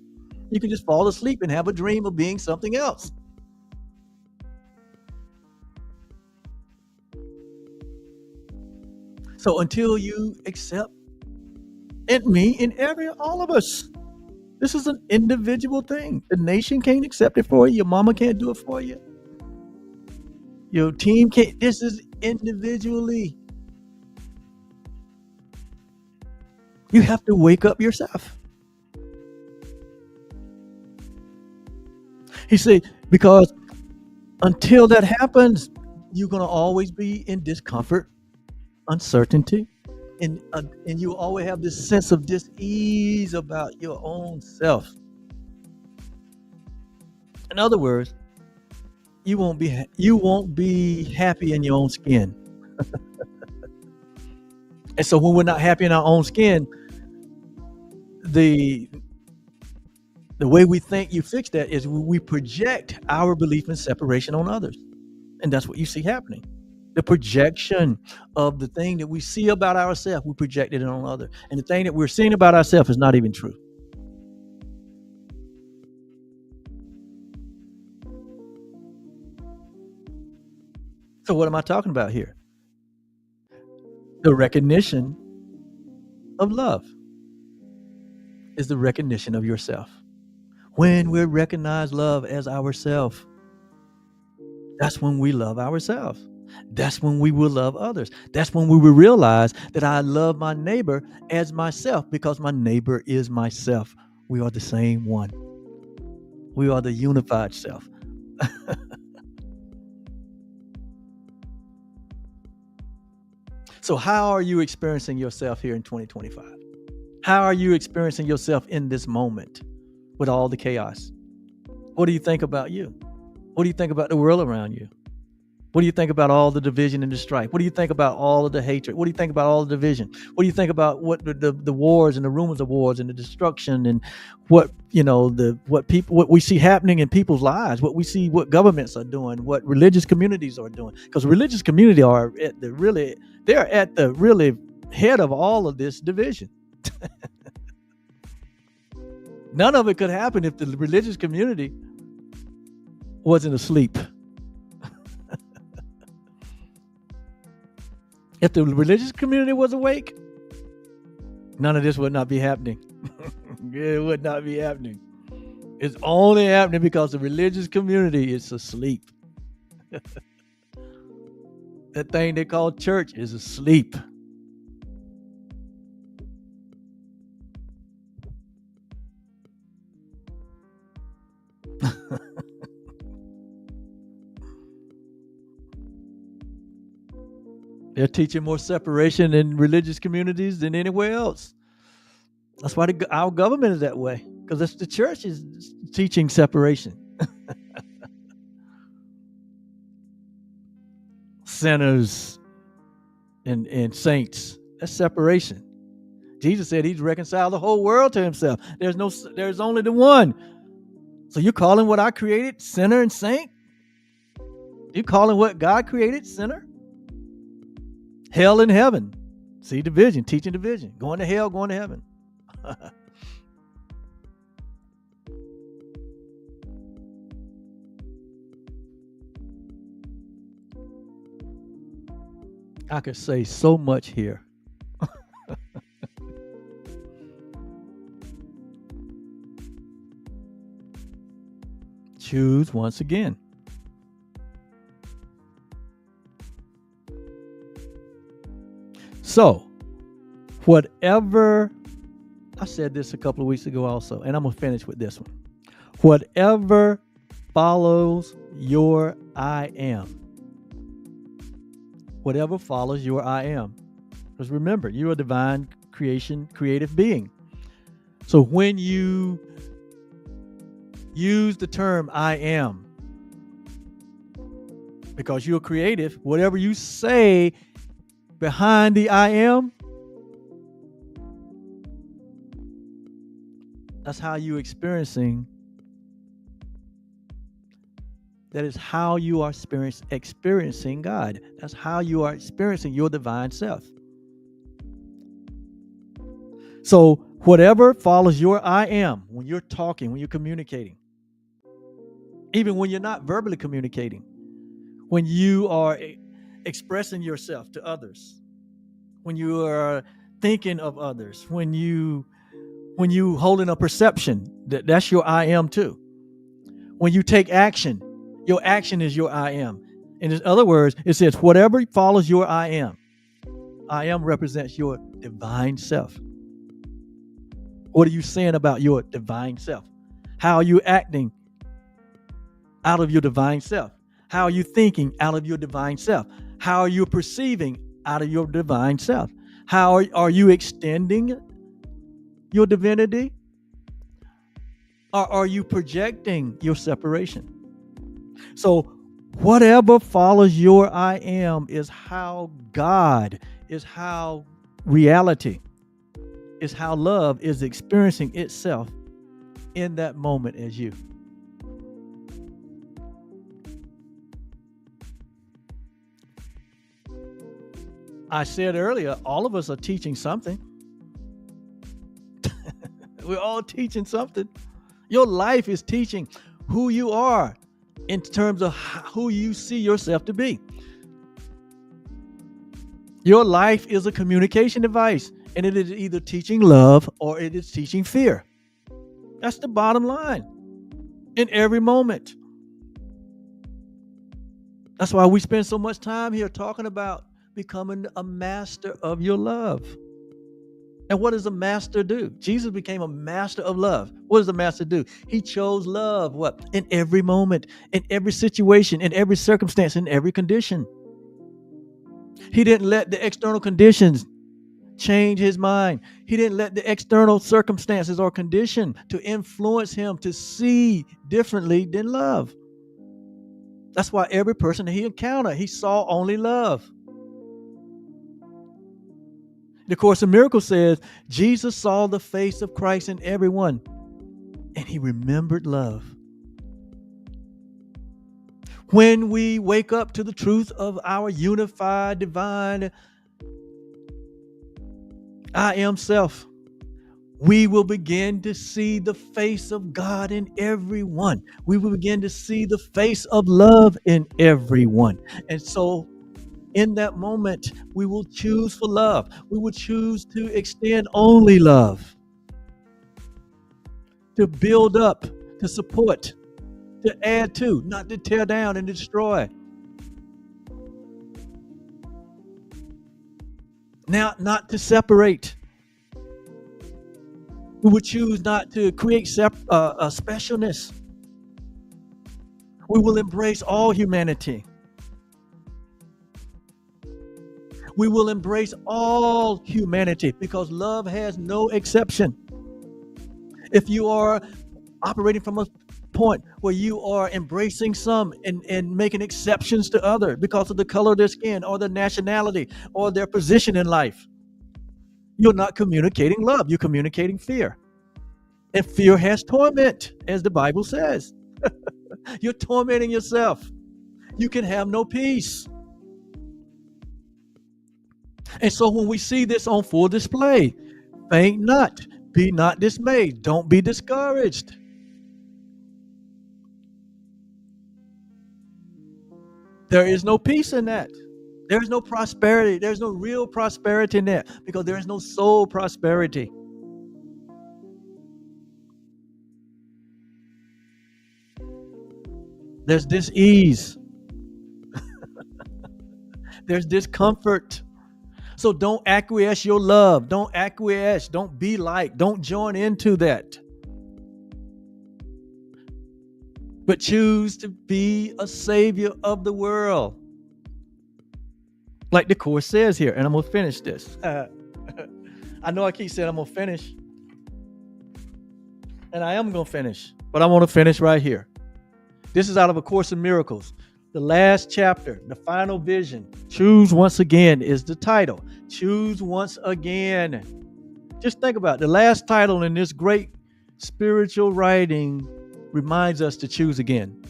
S1: You can just fall asleep and have a dream of being something else. So until you accept, and me, and all of us, this is an individual thing. The nation can't accept it for you. Your mama can't do it for you. Your team can't. This is individually. You have to wake up yourself. He said, because until that happens, you're going to always be in discomfort, uncertainty, and you always have this sense of dis-ease about your own self. In other words, you won't be happy in your own skin. And so when we're not happy in our own skin, the way we think you fix that is we project our belief in separation on others. And that's what you see happening. The projection of the thing that we see about ourselves, we projected it on others. And the thing that we're seeing about ourselves is not even true. So what am I talking about here? The recognition of love is the recognition of yourself. When we recognize love as ourself, that's when we love ourselves. That's when we will love others. That's when we will realize that I love my neighbor as myself, because my neighbor is myself. We are the same one. We are the unified self. So how are you experiencing yourself here in 2025? How are you experiencing yourself in this moment with all the chaos? What do you think about you? What do you think about the world around you? What do you think about all the division and the strife? What do you think about all of the hatred? What do you think about all the division? What do you think about what the wars and the rumors of wars and the destruction and what we see happening in people's lives, what we see what governments are doing, what religious communities are doing? Because religious community are at the really head of all of this division. None of it could happen if the religious community wasn't asleep. If the religious community was awake, none of this would not be happening. It would not be happening. It's only happening because the religious community is asleep. That thing they call church is asleep. They're teaching more separation in religious communities than anywhere else. That's why our government is that way, because the church is teaching separation. Sinners and saints, that's separation. Jesus said he's reconciled the whole world to himself. There's only the one. So you're calling what I created sinner and saint? You calling what God created sinner? Hell and heaven. See division, teaching division. Going to hell, going to heaven. I could say so much here. Choose once again. So, whatever, I said this a couple of weeks ago also, and I'm going to finish with this one. Whatever follows your I am. Whatever follows your I am. Because remember, you're a divine creative being. So when you use the term I am, because you're creative, whatever you say behind the I am, that's how you're experiencing. That is how you are experiencing God. That's how you are experiencing your divine self. So whatever follows your I am, when you're talking, when you're communicating, even when you're not verbally communicating, when you are expressing yourself to others, when you are thinking of others, when you holding a perception, that's your I am too. When you take action, your action is your I am. In other words, it says whatever follows your I am represents your divine self. What are you saying about your divine self? How are you acting out of your divine self? How are you thinking out of your divine self? How are you perceiving out of your divine self? How are you extending your divinity? Or are you projecting your separation? So whatever follows your I am is how God, is how reality, is how love is experiencing itself in that moment as you. I said earlier, all of us are teaching something. We're all teaching something. Your life is teaching who you are in terms of who you see yourself to be. Your life is a communication device, and it is either teaching love or it is teaching fear. That's the bottom line in every moment. That's why we spend so much time here talking about becoming a master of your love. And what does a master do? Jesus became a master of love. What does a master do? He chose love, what? In every moment, in every situation, in every circumstance, in every condition. He didn't let the external conditions change his mind. He didn't let the external circumstances or condition to influence him to see differently than love. That's why every person that he encountered, he saw only love. The Course in Miracles says Jesus saw the face of Christ in everyone, and he remembered love. When we wake up to the truth of our unified divine I am self, we will begin to see the face of God in everyone. We will begin to see the face of love in everyone. And so in that moment, we will choose for love. We will choose to extend only love, to build up, to support, to add to, not to tear down and destroy. Now, not to separate. We would choose not to create a specialness. We will embrace all humanity. We will embrace all humanity because love has no exception. If you are operating from a point where you are embracing some and making exceptions to others because of the color of their skin or their nationality or their position in life, you're not communicating love. You're communicating fear. And fear has torment, as the Bible says. You're tormenting yourself. You can have no peace. And so when we see this on full display, faint not, be not dismayed, don't be discouraged. There is no peace in that. There's no prosperity. There's no real prosperity in that because there is no soul prosperity. There's dis-ease. There's discomfort. So don't acquiesce your love. Don't acquiesce. Don't be like. Don't join into that. But choose to be a savior of the world. Like the Course says here, and I'm going to finish this. I know I keep saying I'm going to finish. And I am going to finish. But I want to finish right here. This is out of A Course in Miracles. The last chapter, the final vision. Choose once again is the title. Choose once again. Just think about it. The last title in this great spiritual writing reminds us to choose again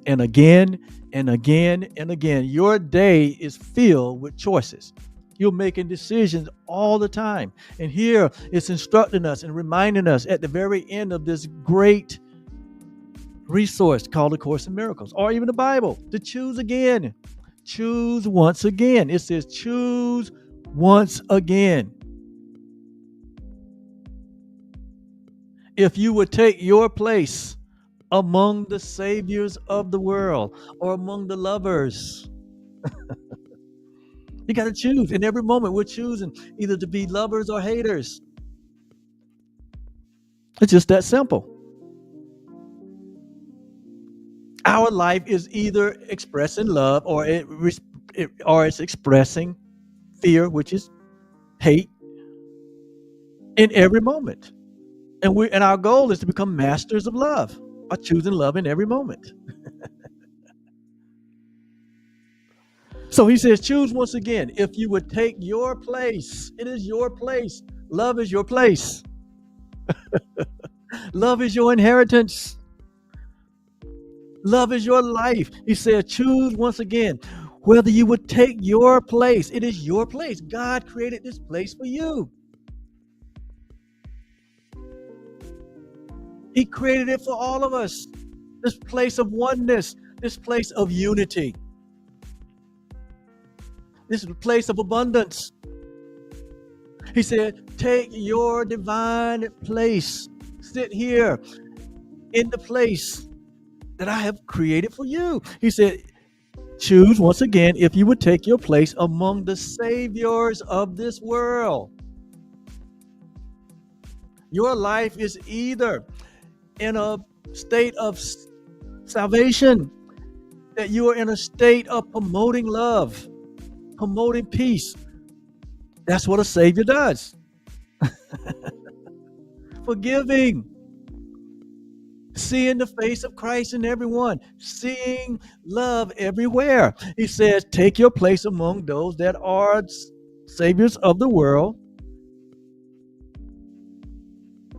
S1: and again and again and again. Your day is filled with choices. You're making decisions all the time. And here it's instructing us and reminding us at the very end of this great resource called A Course in Miracles, or even the Bible, to choose again. Choose once again. It says choose once again. If you would take your place among the saviors of the world or among the lovers, you got to choose. In every moment, we're choosing either to be lovers or haters. It's just that simple. Our life is either expressing love or it's expressing fear, which is hate, in every moment. And our goal is to become masters of love by choosing love in every moment. So he says, choose once again. If you would take your place, it is your place. Love is your place. Love is your inheritance. Love is your life. He said, choose once again whether you would take your place. It is your place. God created this place for you. He created it for all of us. This place of oneness, this place of unity, This is the place of abundance. He said, take your divine place. Sit here in the place that I have created for you. He said, choose once again if you would take your place among the saviors of this world. Your life is either in a state of salvation, that you are in a state of promoting love, promoting peace. That's what a Savior does. Forgiving, seeing the face of Christ in everyone, seeing love everywhere. He says, take your place among those that are saviors of the world,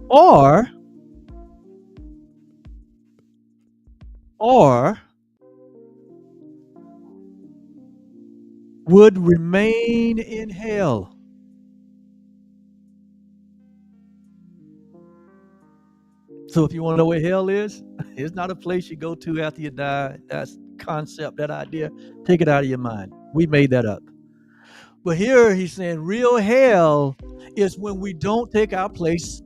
S1: or would remain in hell. So if you want to know where hell is, it's not a place you go to after you die. That's concept, that idea. Take it out of your mind. We made that up. But here he's saying real hell is when we don't take our place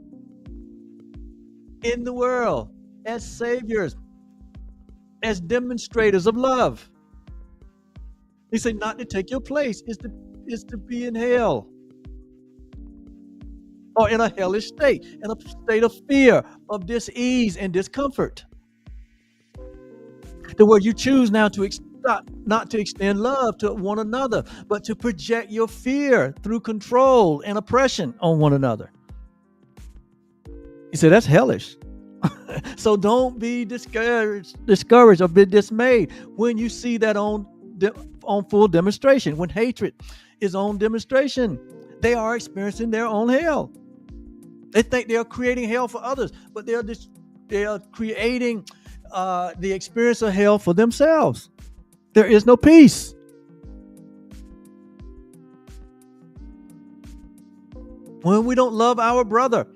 S1: in the world as saviors, as demonstrators of love. He said not to take your place is to be in hell, or in a hellish state, in a state of fear, of dis-ease and discomfort. The word you choose now to not to extend love to one another, but to project your fear through control and oppression on one another. He said that's hellish. So don't be discouraged or be dismayed when you see that on full demonstration. When hatred is on demonstration, they are experiencing their own hell. They think they are creating hell for others, but they are creating the experience of hell for themselves. There is no peace. When we don't love our brother,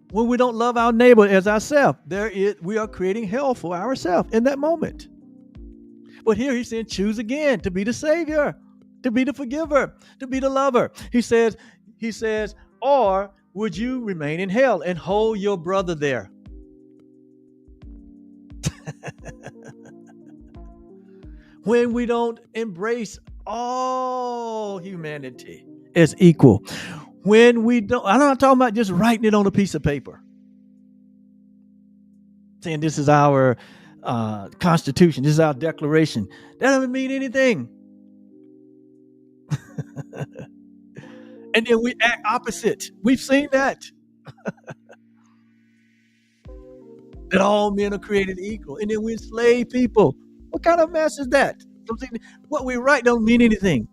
S1: when we don't love our neighbor as ourselves, we are creating hell for ourselves in that moment. But here he's saying, choose again to be the savior, to be the forgiver, to be the lover. He says, or would you remain in hell and hold your brother there? When we don't embrace all humanity as equal. When we don't, I'm not talking about just writing it on a piece of paper, saying this is our Constitution, this is our Declaration. That doesn't mean anything. And then we act opposite. We've seen that. That all men are created equal. And then we enslave people. What kind of mess is that? What we write don't mean anything.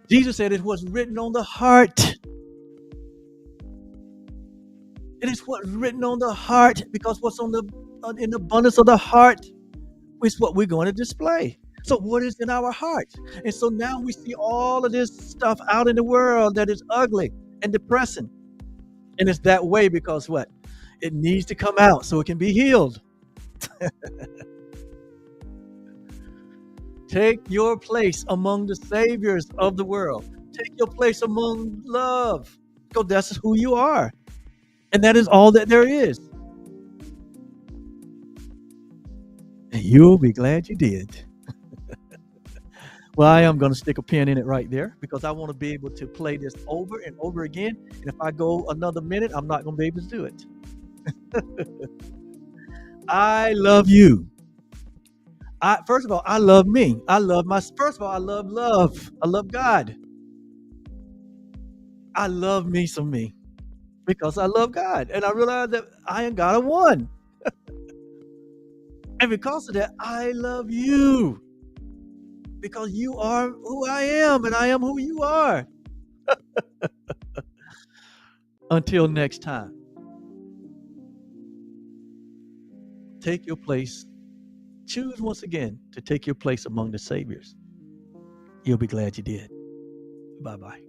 S1: Jesus said it was written on the heart. It is what's written on the heart, because what's in the abundance of the heart is what we're going to display. So what is in our heart? And so now we see all of this stuff out in the world that is ugly and depressing. And it's that way because what? It needs to come out so it can be healed. Take your place among the saviors of the world. Take your place among love, because that's who you are. And that is all that there is. And you'll be glad you did. Well, I am going to stick a pin in it right there, because I want to be able to play this over and over again. And if I go another minute, I'm not going to be able to do it. I love you. First of all, I love me. I love love. I love God. I love me some me, because I love God. And I realize that I and God are one. And because of that, I love you, because you are who I am and I am who you are. Until next time, take your place. Choose once again to take your place among the saviors. You'll be glad you did. Bye-bye.